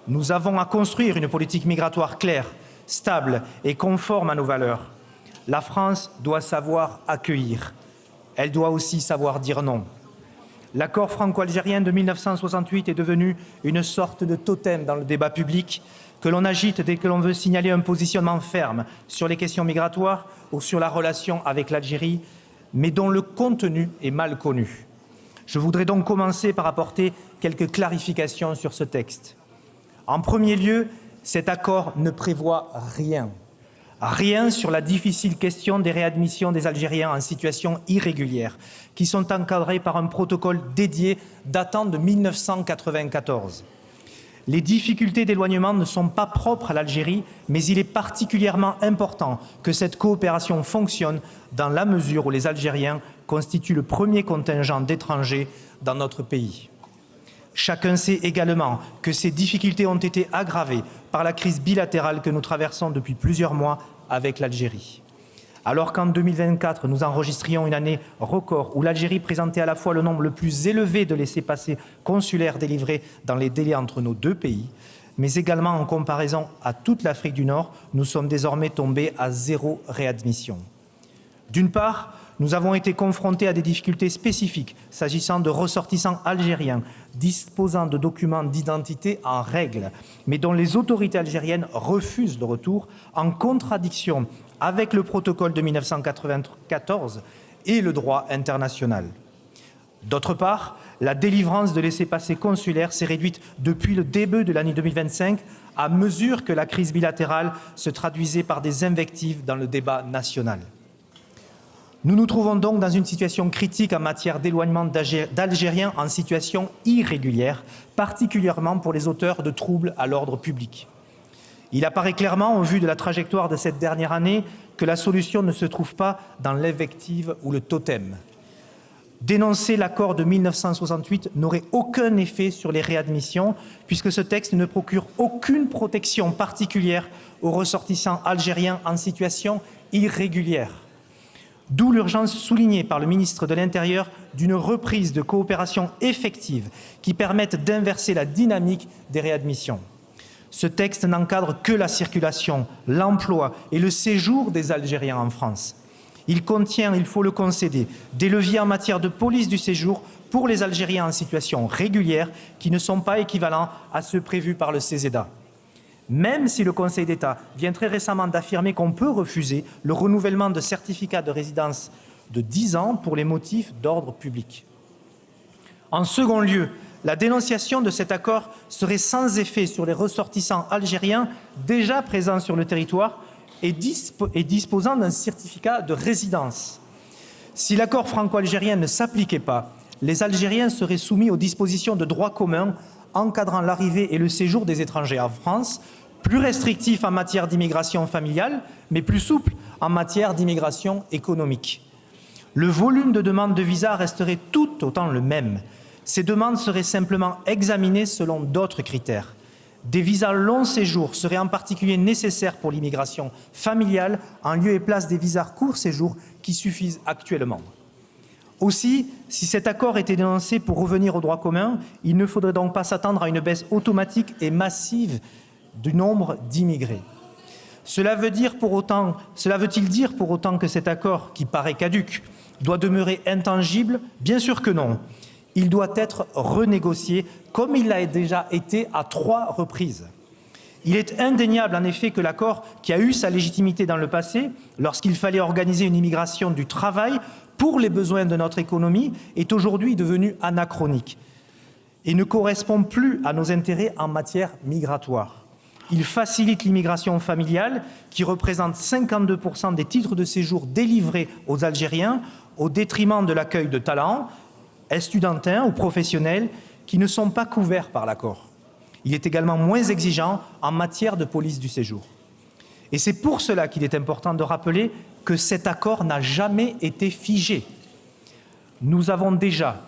[SPEAKER 14] Nous avons à construire une politique migratoire claire, stable et conforme à nos valeurs. La France doit savoir accueillir. Elle doit aussi savoir dire non. L'accord franco-algérien de 1968 est devenu une sorte de totem dans le débat public que l'on agite dès que l'on veut signaler un positionnement ferme sur les questions migratoires ou sur la relation avec l'Algérie, mais dont le contenu est mal connu. Je voudrais donc commencer par apporter quelques clarifications sur ce texte. En premier lieu, cet accord ne prévoit rien. Rien sur la difficile question des réadmissions des Algériens en situation irrégulière, qui sont encadrés par un protocole dédié datant de 1994. Les difficultés d'éloignement ne sont pas propres à l'Algérie, mais il est particulièrement important que cette coopération fonctionne dans la mesure où les Algériens constituent le premier contingent d'étrangers dans notre pays. Chacun sait également que ces difficultés ont été aggravées par la crise bilatérale que nous traversons depuis plusieurs mois avec l'Algérie. Alors qu'en 2024, nous enregistrions une année record où l'Algérie présentait à la fois le nombre le plus élevé de laissez-passer consulaires délivrés dans les délais entre nos deux pays, mais également en comparaison à toute l'Afrique du Nord, nous sommes désormais tombés à 0 réadmission. D'une part, nous avons été confrontés à des difficultés spécifiques s'agissant de ressortissants algériens disposant de documents d'identité en règle, mais dont les autorités algériennes refusent le retour en contradiction avec le protocole de 1994 et le droit international. D'autre part, la délivrance de laissez-passer consulaires s'est réduite depuis le début de l'année 2025 à mesure que la crise bilatérale se traduisait par des invectives dans le débat national. Nous nous trouvons donc dans une situation critique en matière d'éloignement d'Algériens en situation irrégulière, particulièrement pour les auteurs de troubles à l'ordre public. Il apparaît clairement, au vu de la trajectoire de cette dernière année, que la solution ne se trouve pas dans l'invective ou le totem. Dénoncer l'accord de 1968 n'aurait aucun effet sur les réadmissions, puisque ce texte ne procure aucune protection particulière aux ressortissants algériens en situation irrégulière. D'où l'urgence soulignée par le ministre de l'Intérieur d'une reprise de coopération effective qui permette d'inverser la dynamique des réadmissions. Ce texte n'encadre que la circulation, l'emploi et le séjour des Algériens en France. Il contient, il faut le concéder, des leviers en matière de police du séjour pour les Algériens en situation régulière qui ne sont pas équivalents à ceux prévus par le CESEDA. Même si le Conseil d'État vient très récemment d'affirmer qu'on peut refuser le renouvellement de certificats de résidence de 10 ans pour les motifs d'ordre public. En second lieu, la dénonciation de cet accord serait sans effet sur les ressortissants algériens déjà présents sur le territoire et disposant d'un certificat de résidence. Si l'accord franco-algérien ne s'appliquait pas, les Algériens seraient soumis aux dispositions de droit commun encadrant l'arrivée et le séjour des étrangers en France, plus restrictifs en matière d'immigration familiale, mais plus souples en matière d'immigration économique. Le volume de demandes de visa resterait tout autant le même. Ces demandes seraient simplement examinées selon d'autres critères. Des visas long séjour seraient en particulier nécessaires pour l'immigration familiale, en lieu et place des visas court séjour qui suffisent actuellement. Aussi, si cet accord était dénoncé pour revenir au droit commun, il ne faudrait donc pas s'attendre à une baisse automatique et massive du nombre d'immigrés. Cela veut-il dire pour autant que cet accord, qui paraît caduc, doit demeurer intangible? Bien sûr que non. Il doit être renégocié, comme il l'a déjà été à 3 reprises. Il est indéniable en effet que l'accord, qui a eu sa légitimité dans le passé, lorsqu'il fallait organiser une immigration du travail pour les besoins de notre économie, est aujourd'hui devenu anachronique et ne correspond plus à nos intérêts en matière migratoire. Il facilite l'immigration familiale, qui représente 52% des titres de séjour délivrés aux Algériens, au détriment de l'accueil de talents, estudiantins ou professionnels, qui ne sont pas couverts par l'accord. Il est également moins exigeant en matière de police du séjour. Et c'est pour cela qu'il est important de rappeler que cet accord n'a jamais été figé. Nous avons déjà,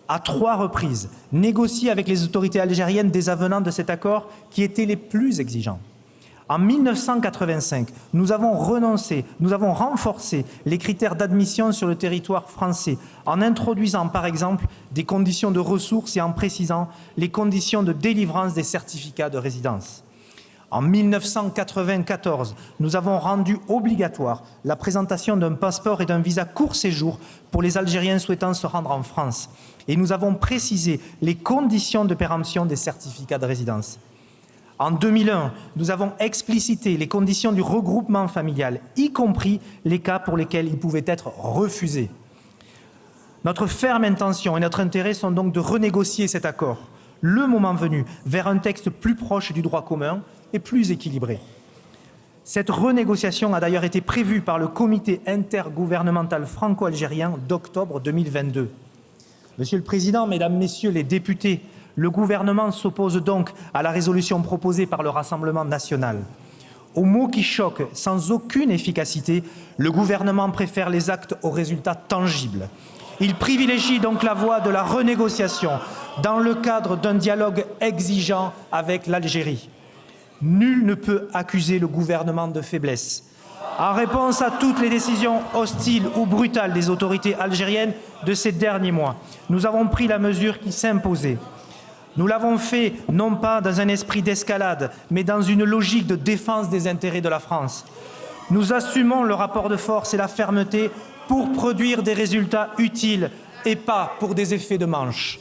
[SPEAKER 14] à 3 reprises, négocié avec les autorités algériennes des avenants de cet accord qui étaient les plus exigeants. En 1985, nous avons renforcé les critères d'admission sur le territoire français en introduisant par exemple des conditions de ressources et en précisant les conditions de délivrance des certificats de résidence. En 1994, nous avons rendu obligatoire la présentation d'un passeport et d'un visa court séjour pour les Algériens souhaitant se rendre en France. Et nous avons précisé les conditions de péremption des certificats de résidence. En 2001, nous avons explicité les conditions du regroupement familial, y compris les cas pour lesquels il pouvait être refusé. Notre ferme intention et notre intérêt sont donc de renégocier cet accord, le moment venu, vers un texte plus proche du droit commun et plus équilibré. Cette renégociation a d'ailleurs été prévue par le comité intergouvernemental franco-algérien d'octobre 2022. Monsieur le Président, Mesdames, Messieurs les députés, le gouvernement s'oppose donc à la résolution proposée par le Rassemblement national. Aux mots qui choquent sans aucune efficacité, le gouvernement préfère les actes aux résultats tangibles. Il privilégie donc la voie de la renégociation dans le cadre d'un dialogue exigeant avec l'Algérie. Nul ne peut accuser le gouvernement de faiblesse. En réponse à toutes les décisions hostiles ou brutales des autorités algériennes de ces derniers mois, nous avons pris la mesure qui s'imposait. Nous l'avons fait non pas dans un esprit d'escalade, mais dans une logique de défense des intérêts de la France. Nous assumons le rapport de force et la fermeté pour produire des résultats utiles et pas pour des effets de manche.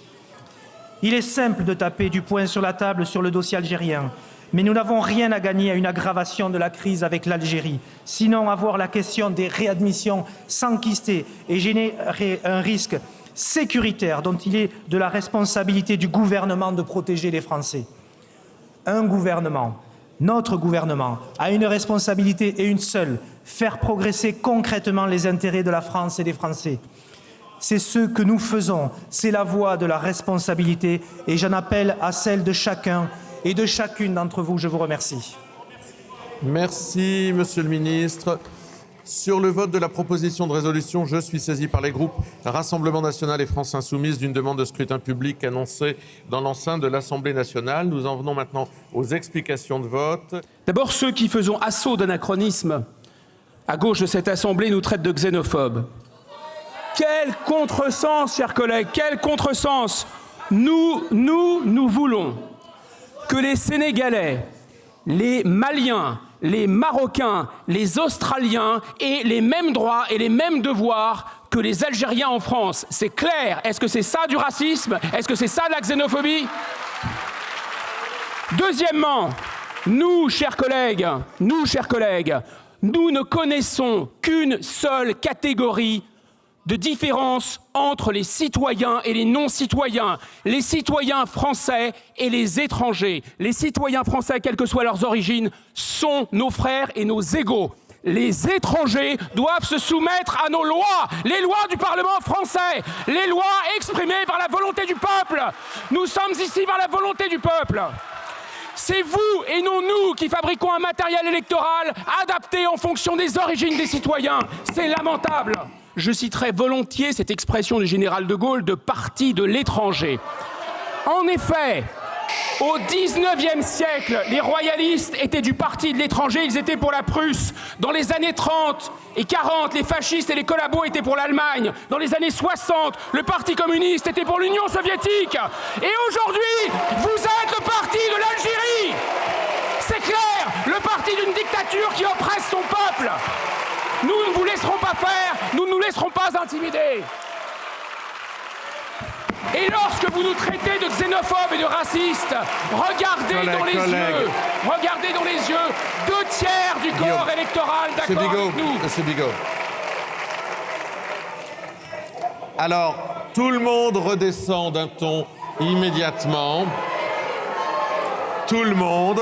[SPEAKER 14] Il est simple de taper du poing sur la table sur le dossier algérien Mais nous n'avons rien à gagner à une aggravation de la crise avec l'Algérie. Sinon, avoir la question des réadmissions s'enquister et générer un risque sécuritaire dont il est de la responsabilité du gouvernement de protéger les Français. Un gouvernement, notre gouvernement, a une responsabilité et une seule, faire progresser concrètement les intérêts de la France et des Français. C'est ce que nous faisons, c'est la voie de la responsabilité et j'en appelle à celle de chacun et de chacune d'entre vous. Je vous remercie.
[SPEAKER 13] Merci, Monsieur le Ministre. Sur le vote de la proposition de résolution, je suis saisi par les groupes Rassemblement national et France insoumise d'une demande de scrutin public annoncée dans l'enceinte de l'Assemblée nationale. Nous en venons maintenant aux explications de vote.
[SPEAKER 2] D'abord, ceux qui faisons assaut d'anachronisme à gauche de cette Assemblée nous traitent de xénophobes. Quel contresens, chers collègues, quel contresens. Nous voulons que les Sénégalais, les Maliens, les Marocains, les Australiens aient les mêmes droits et les mêmes devoirs que les Algériens en France. C'est clair. Est-ce que c'est ça du racisme? Est-ce que c'est ça de la xénophobie? Deuxièmement, nous, chers collègues, nous ne connaissons qu'une seule catégorie de différence entre les citoyens et les non-citoyens, les citoyens français et les étrangers. Les citoyens français, quelles que soient leurs origines, sont nos frères et nos égaux. Les étrangers doivent se soumettre à nos lois, les lois du Parlement français, les lois exprimées par la volonté du peuple. Nous sommes ici par la volonté du peuple. C'est vous et non nous qui fabriquons un matériel électoral adapté en fonction des origines des citoyens. C'est lamentable. Je citerai volontiers cette expression du général de Gaulle de parti de l'étranger. En effet, au XIXe siècle, les royalistes étaient du parti de l'étranger, ils étaient pour la Prusse. Dans les années 30 et 40, les fascistes et les collabos étaient pour l'Allemagne. Dans les années 60, le Parti communiste était pour l'Union soviétique. Et aujourd'hui, vous êtes le parti de l'Algérie. C'est clair, le parti d'une dictature qui oppresse son peuple. Nous ne vous laisserons pas faire, nous ne nous laisserons pas intimider. Et lorsque vous nous traitez de xénophobes et de racistes, regardez dans les yeux 2/3 du corps électoral d'accord avec nous.
[SPEAKER 13] Monsieur Bigot. Alors, tout le monde redescend d'un ton immédiatement. Tout le monde.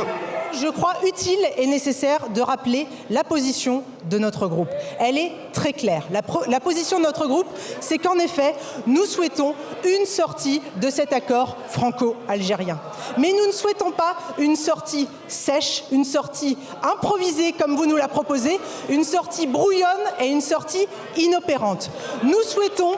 [SPEAKER 3] Je crois utile et nécessaire de rappeler la position de notre groupe. Elle est très claire. La position de notre groupe, c'est qu'en effet, nous souhaitons une sortie de cet accord franco-algérien. Mais nous ne souhaitons pas une sortie sèche, une sortie improvisée comme vous nous la proposez, une sortie brouillonne et une sortie inopérante. Nous souhaitons,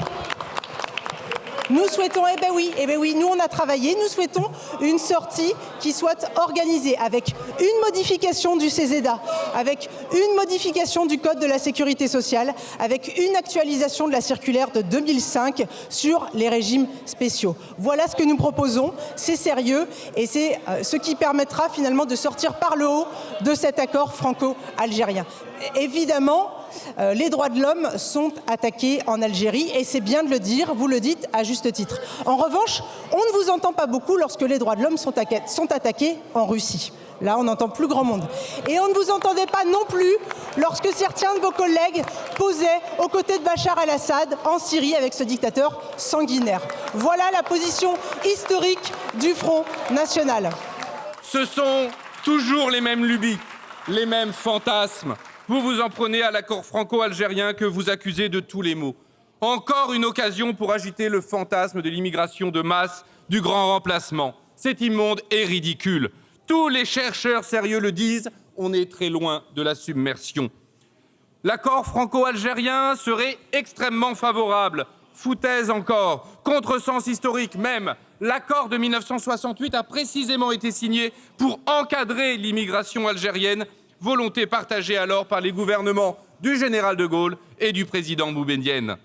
[SPEAKER 3] eh ben oui, nous on a travaillé, nous souhaitons une sortie qui soit organisée avec une modification du CESEDA, avec une modification du Code de la sécurité sociale, avec une actualisation de la circulaire de 2005 sur les régimes spéciaux. Voilà ce que nous proposons, c'est sérieux et c'est ce qui permettra finalement de sortir par le haut de cet accord franco-algérien. Évidemment, les droits de l'homme sont attaqués en Algérie et c'est bien de le dire, vous le dites à juste titre. En revanche, on ne vous entend pas beaucoup lorsque les droits de l'homme sont attaqués en Russie. Là, on n'entend plus grand monde. Et on ne vous entendait pas non plus lorsque certains de vos collègues posaient aux côtés de Bachar el-Assad en Syrie avec ce dictateur sanguinaire. Voilà la position historique du Front National.
[SPEAKER 15] Ce sont toujours les mêmes lubies, les mêmes fantasmes. Vous vous en prenez à l'accord franco-algérien que vous accusez de tous les maux. Encore une occasion pour agiter le fantasme de l'immigration de masse, du grand remplacement. C'est immonde et ridicule. Tous les chercheurs sérieux le disent, on est très loin de la submersion. L'accord franco-algérien serait extrêmement favorable. Foutaise encore, contresens historique même. L'accord de 1968 a précisément été signé pour encadrer l'immigration algérienne, volonté partagée alors par les gouvernements du général de Gaulle et du président Boumedienne.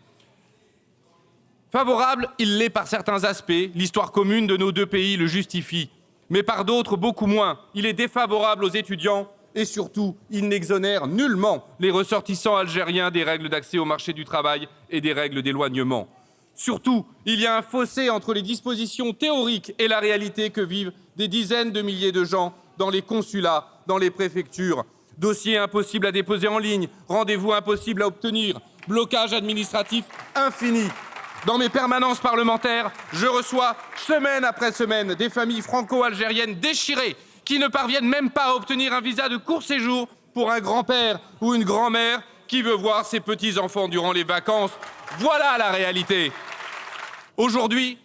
[SPEAKER 15] Favorable, il l'est par certains aspects, l'histoire commune de nos deux pays le justifie, mais par d'autres beaucoup moins. Il est défavorable aux étudiants et surtout, il n'exonère nullement les ressortissants algériens des règles d'accès au marché du travail et des règles d'éloignement. Surtout, il y a un fossé entre les dispositions théoriques et la réalité que vivent des dizaines de milliers de gens dans les consulats, dans les préfectures. Dossiers impossibles à déposer en ligne, rendez-vous impossibles à obtenir, blocage administratif infini. Dans mes permanences parlementaires, je reçois semaine après semaine des familles franco-algériennes déchirées qui ne parviennent même pas à obtenir un visa de court séjour pour un grand-père ou une grand-mère qui veut voir ses petits-enfants durant les vacances. Voilà la réalité. Aujourd'hui,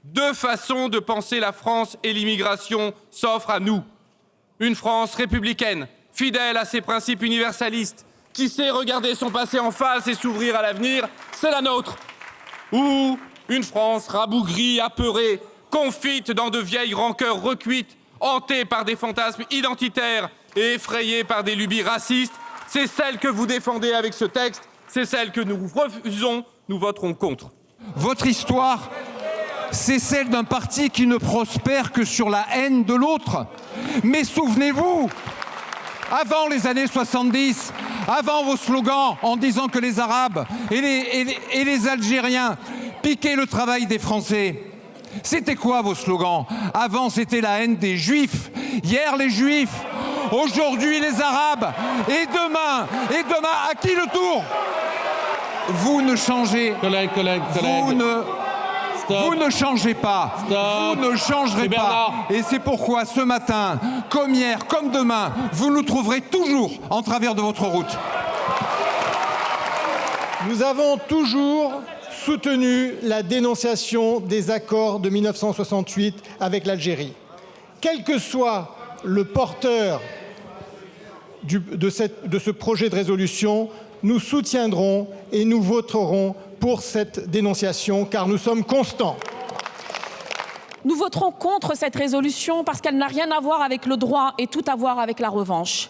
[SPEAKER 15] deux façons de penser la France et l'immigration s'offrent à nous. Une France républicaine, fidèle à ses principes universalistes, qui sait regarder son passé en face et s'ouvrir à l'avenir, c'est la nôtre. Ou une France rabougrie, apeurée, confite dans de vieilles rancœurs recuites, hantée par des fantasmes identitaires et effrayée par des lubies racistes. C'est celle que vous défendez avec ce texte, c'est celle que nous refusons, nous voterons contre.
[SPEAKER 16] Votre histoire, c'est celle d'un parti qui ne prospère que sur la haine de l'autre. Mais souvenez-vous, avant les années 70, avant vos slogans en disant que les Arabes et les Algériens piquaient le travail des Français, c'était quoi vos slogans? Avant, c'était la haine des Juifs. Hier, les Juifs. Aujourd'hui, les Arabes. Et demain, à qui le tour? Vous ne changez. Vous ne changez pas. Vous ne changerez pas. Et c'est pourquoi ce matin, comme hier, comme demain, vous nous trouverez toujours en travers de votre route.
[SPEAKER 17] Nous avons toujours soutenu la dénonciation des accords de 1968 avec l'Algérie. Quel que soit le porteur de ce projet de résolution, nous soutiendrons et nous voterons pour cette dénonciation car nous sommes constants.
[SPEAKER 7] Nous voterons contre cette résolution parce qu'elle n'a rien à voir avec le droit et tout à voir avec la revanche.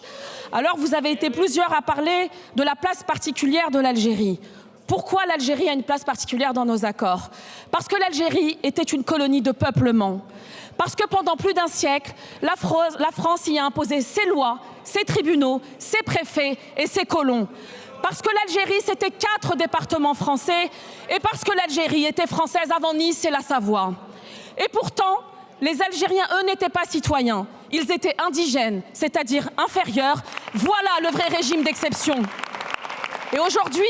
[SPEAKER 7] Alors vous avez été plusieurs à parler de la place particulière de l'Algérie. Pourquoi l'Algérie a une place particulière dans nos accords? Parce que l'Algérie était une colonie de peuplement. Parce que pendant plus d'un siècle, la France y a imposé ses lois, ses tribunaux, ses préfets et ses colons. Parce que l'Algérie, c'était 4 départements français et parce que l'Algérie était française avant Nice et la Savoie. Et pourtant, les Algériens, eux, n'étaient pas citoyens. Ils étaient indigènes, c'est-à-dire inférieurs. Voilà le vrai régime d'exception. Et aujourd'hui,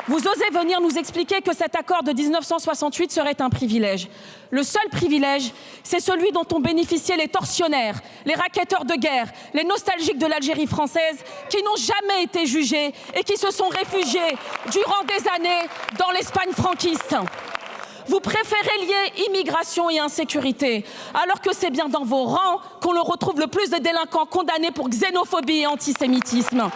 [SPEAKER 7] vous osez venir nous expliquer que cet accord de 1968 serait un privilège. Le seul privilège, c'est celui dont ont bénéficié les tortionnaires, les racketteurs de guerre, les nostalgiques de l'Algérie française, qui n'ont jamais été jugés et qui se sont réfugiés durant des années dans l'Espagne franquiste. Vous préférez lier immigration et insécurité, alors que c'est bien dans vos rangs qu'on le retrouve le plus de délinquants condamnés pour xénophobie et antisémitisme.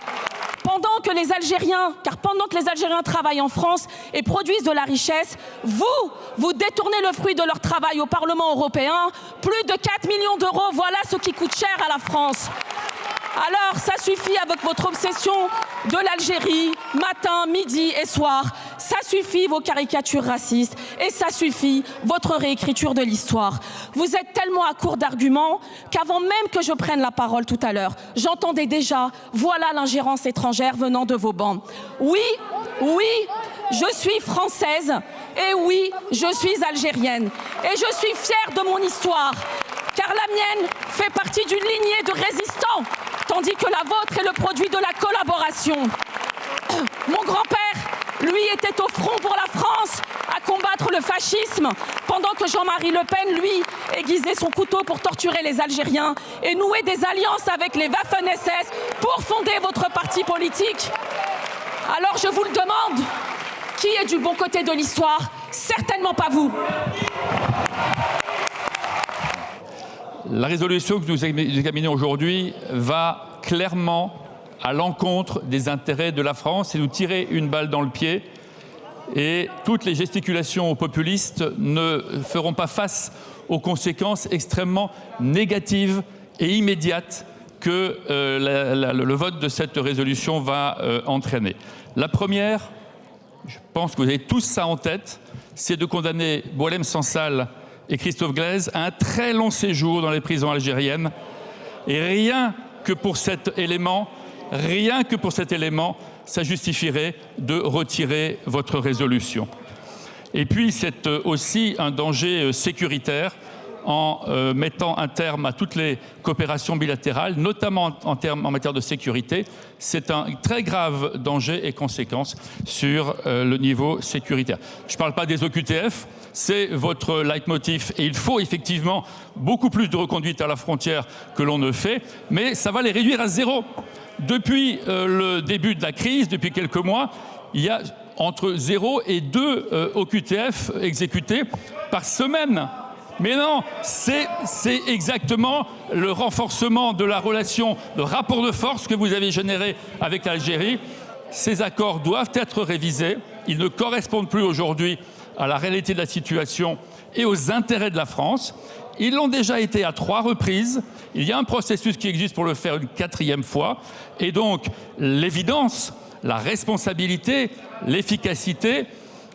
[SPEAKER 7] Pendant que les Algériens travaillent en France et produisent de la richesse, vous détournez le fruit de leur travail au Parlement européen. Plus de 4 millions d'euros, voilà ce qui coûte cher à la France. Alors, ça suffit avec votre obsession de l'Algérie, matin, midi et soir. Ça suffit vos caricatures racistes et ça suffit votre réécriture de l'histoire. Vous êtes tellement à court d'arguments qu'avant même que je prenne la parole tout à l'heure, j'entendais déjà « voilà l'ingérence étrangère venant de vos bancs ». Oui, je suis française et oui, je suis algérienne. Et je suis fière de mon histoire, car la mienne fait partie d'une lignée de résistants, tandis que la vôtre est le produit de la collaboration. Mon grand-père, lui, était au front pour la France, à combattre le fascisme, pendant que Jean-Marie Le Pen, lui, aiguisait son couteau pour torturer les Algériens et nouer des alliances avec les Waffen-SS pour fonder votre parti politique. Alors je vous le demande, qui est du bon côté de l'histoire? Certainement pas vous.
[SPEAKER 8] La résolution que nous examinons aujourd'hui va clairement à l'encontre des intérêts de la France et nous tirer une balle dans le pied. Et toutes les gesticulations populistes ne feront pas face aux conséquences extrêmement négatives et immédiates que le vote de cette résolution va entraîner. La première, je pense que vous avez tous ça en tête, c'est de condamner Boualem Sansal et Christophe Glaise à un très long séjour dans les prisons algériennes. Et rien que pour cet élément, ça justifierait de retirer votre résolution. Et puis c'est aussi un danger sécuritaire en mettant un terme à toutes les coopérations bilatérales, notamment en matière de sécurité. C'est un très grave danger et conséquence sur le niveau sécuritaire. Je ne parle pas des OQTF, c'est votre leitmotiv. Et il faut effectivement beaucoup plus de reconduite à la frontière que l'on ne fait, mais ça va les réduire à zéro. Depuis le début de la crise, depuis quelques mois, il y a entre 0 et 2 OQTF exécutés par semaine. Mais non, c'est exactement le renforcement de la relation, le rapport de force que vous avez généré avec l'Algérie. Ces accords doivent être révisés. Ils ne correspondent plus aujourd'hui à la réalité de la situation et aux intérêts de la France. Ils l'ont déjà été à 3 reprises. Il y a un processus qui existe pour le faire une 4e fois. Et donc, l'évidence, la responsabilité, l'efficacité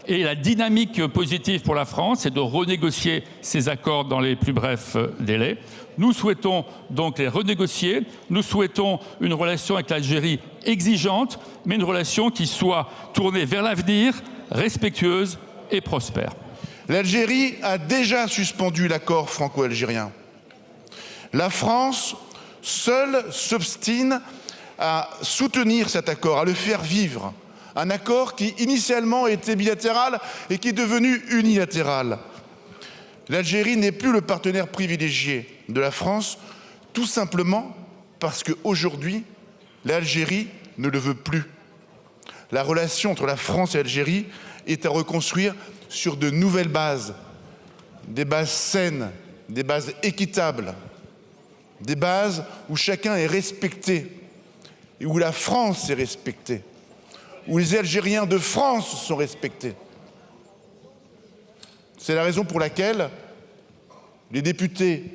[SPEAKER 8] et la dynamique positive pour la France, c'est de renégocier ces accords dans les plus brefs délais. Nous souhaitons donc les renégocier. Nous souhaitons une relation avec l'Algérie exigeante, mais une relation qui soit tournée vers l'avenir, respectueuse et prospère.
[SPEAKER 9] L'Algérie a déjà suspendu l'accord franco-algérien. La France, seule, s'obstine à soutenir cet accord, à le faire vivre. Un accord qui initialement était bilatéral et qui est devenu unilatéral. L'Algérie n'est plus le partenaire privilégié de la France, tout simplement parce qu'aujourd'hui, l'Algérie ne le veut plus. La relation entre la France et l'Algérie est à reconstruire sur de nouvelles bases, des bases saines, des bases équitables, des bases où chacun est respecté et où la France est respectée, où les Algériens de France sont respectés. C'est la raison pour laquelle les députés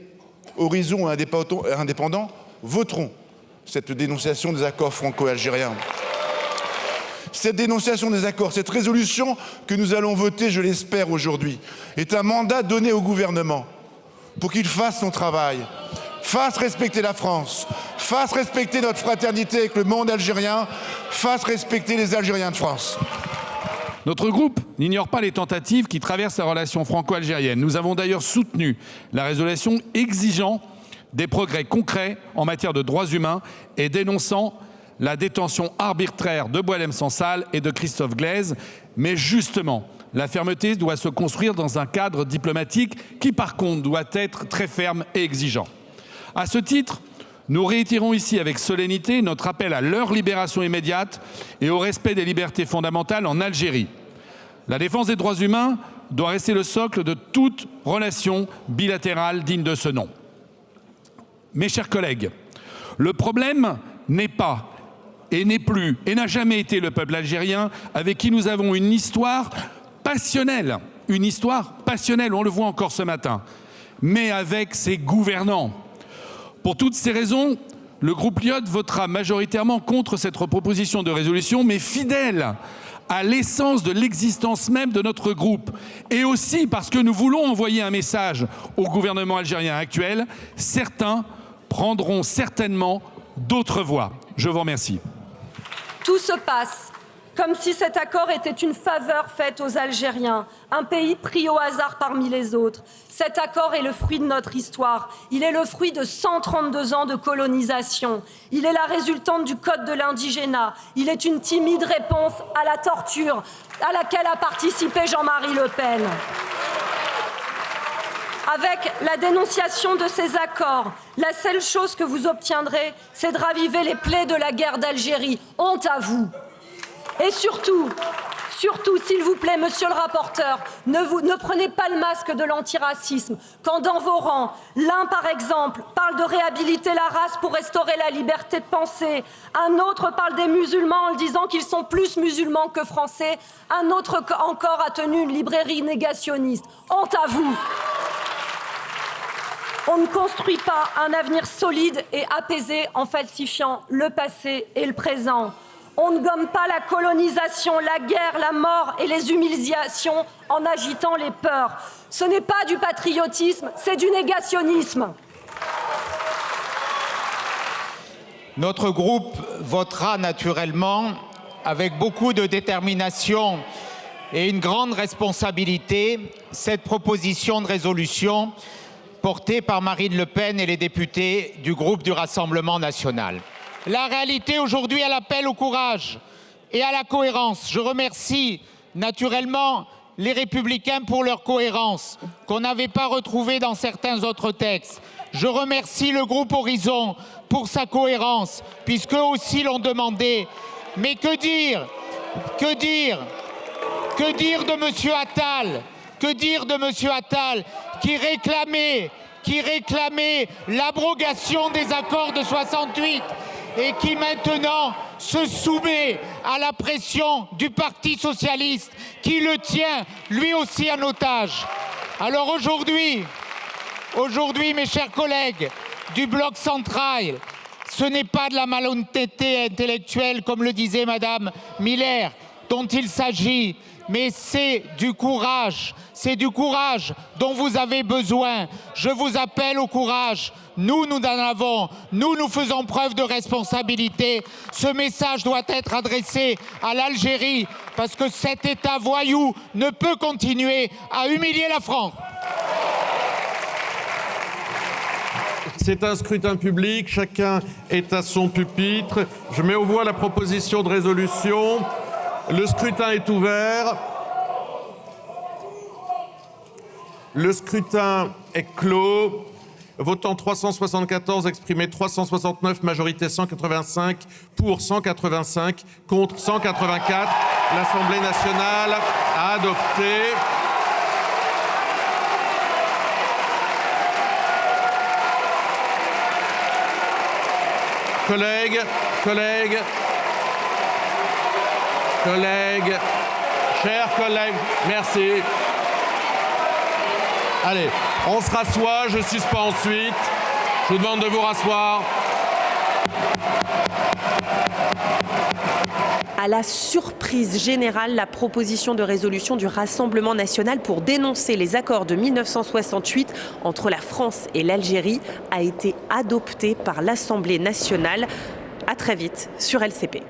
[SPEAKER 9] Horizon et Indépendants voteront cette dénonciation des accords franco-algériens. Cette dénonciation des accords, cette résolution que nous allons voter, je l'espère aujourd'hui, est un mandat donné au gouvernement pour qu'il fasse son travail, fasse respecter la France, fasse respecter notre fraternité avec le monde algérien, fasse respecter les Algériens de France.
[SPEAKER 16] Notre groupe n'ignore pas les tentatives qui traversent la relation franco-algérienne. Nous avons d'ailleurs soutenu la résolution exigeant des progrès concrets en matière de droits humains et dénonçant la détention arbitraire de Boualem Sansal et de Christophe Glaise. Mais justement, la fermeté doit se construire dans un cadre diplomatique qui, par contre, doit être très ferme et exigeant. À ce titre, nous réitérons ici avec solennité notre appel à leur libération immédiate et au respect des libertés fondamentales en Algérie. La défense des droits humains doit rester le socle de toute relation bilatérale digne de ce nom. Mes chers collègues, le problème n'est pas et n'est plus et n'a jamais été le peuple algérien avec qui nous avons une histoire passionnelle, on le voit encore ce matin, mais avec ses gouvernants. Pour toutes ces raisons, le groupe LIOT votera majoritairement contre cette proposition de résolution, mais fidèle à l'essence de l'existence même de notre groupe. Et aussi parce que nous voulons envoyer un message au gouvernement algérien actuel, certains prendront certainement d'autres voies. Je vous remercie.
[SPEAKER 18] Tout se passe comme si cet accord était une faveur faite aux Algériens, un pays pris au hasard parmi les autres. Cet accord est le fruit de notre histoire. Il est le fruit de 132 ans de colonisation. Il est la résultante du code de l'indigénat. Il est une timide réponse à la torture à laquelle a participé Jean-Marie Le Pen. Avec la dénonciation de ces accords, la seule chose que vous obtiendrez, c'est de raviver les plaies de la guerre d'Algérie. Honte à vous. Et surtout, s'il vous plaît, monsieur le rapporteur, ne prenez pas le masque de l'antiracisme. Quand dans vos rangs, l'un, par exemple, parle de réhabiliter la race pour restaurer la liberté de penser, un autre parle des musulmans en disant qu'ils sont plus musulmans que français, un autre encore a tenu une librairie négationniste. Honte à vous. On ne construit pas un avenir solide et apaisé en falsifiant le passé et le présent. On ne gomme pas la colonisation, la guerre, la mort et les humiliations en agitant les peurs. Ce n'est pas du patriotisme, c'est du négationnisme.
[SPEAKER 19] Notre groupe votera naturellement avec beaucoup de détermination et une grande responsabilité cette proposition de résolution portée par Marine Le Pen et les députés du groupe du Rassemblement national. La réalité aujourd'hui, elle appelle au courage et à la cohérence. Je remercie naturellement les Républicains pour leur cohérence, qu'on n'avait pas retrouvée dans certains autres textes. Je remercie le groupe Horizon pour sa cohérence, puisqu'eux aussi l'ont demandé. Mais que dire de M. Attal? Que dire de M. Attal qui réclamait l'abrogation des accords de 68 et qui maintenant se soumet à la pression du Parti socialiste qui le tient lui aussi en otage. Alors aujourd'hui, mes chers collègues du bloc central, ce n'est pas de la malhonnêteté intellectuelle, comme le disait Madame Miller, dont il s'agit, mais c'est du courage dont vous avez besoin. Je vous appelle au courage. Nous en avons. Nous faisons preuve de responsabilité. Ce message doit être adressé à l'Algérie parce que cet État voyou ne peut continuer à humilier la France.
[SPEAKER 13] C'est un scrutin public, chacun est à son pupitre. Je mets aux voix la proposition de résolution. Le scrutin est ouvert. Le scrutin est clos. Votant 374, exprimé 369, majorité 185, pour 185, contre 184. L'Assemblée nationale a adopté. Collègues, chers collègues, merci. Allez, on se rassoit, je suspends ensuite. Je vous demande de vous rasseoir.
[SPEAKER 1] À la surprise générale, la proposition de résolution du Rassemblement national pour dénoncer les accords de 1968 entre la France et l'Algérie a été adoptée par l'Assemblée nationale. À très vite sur LCP.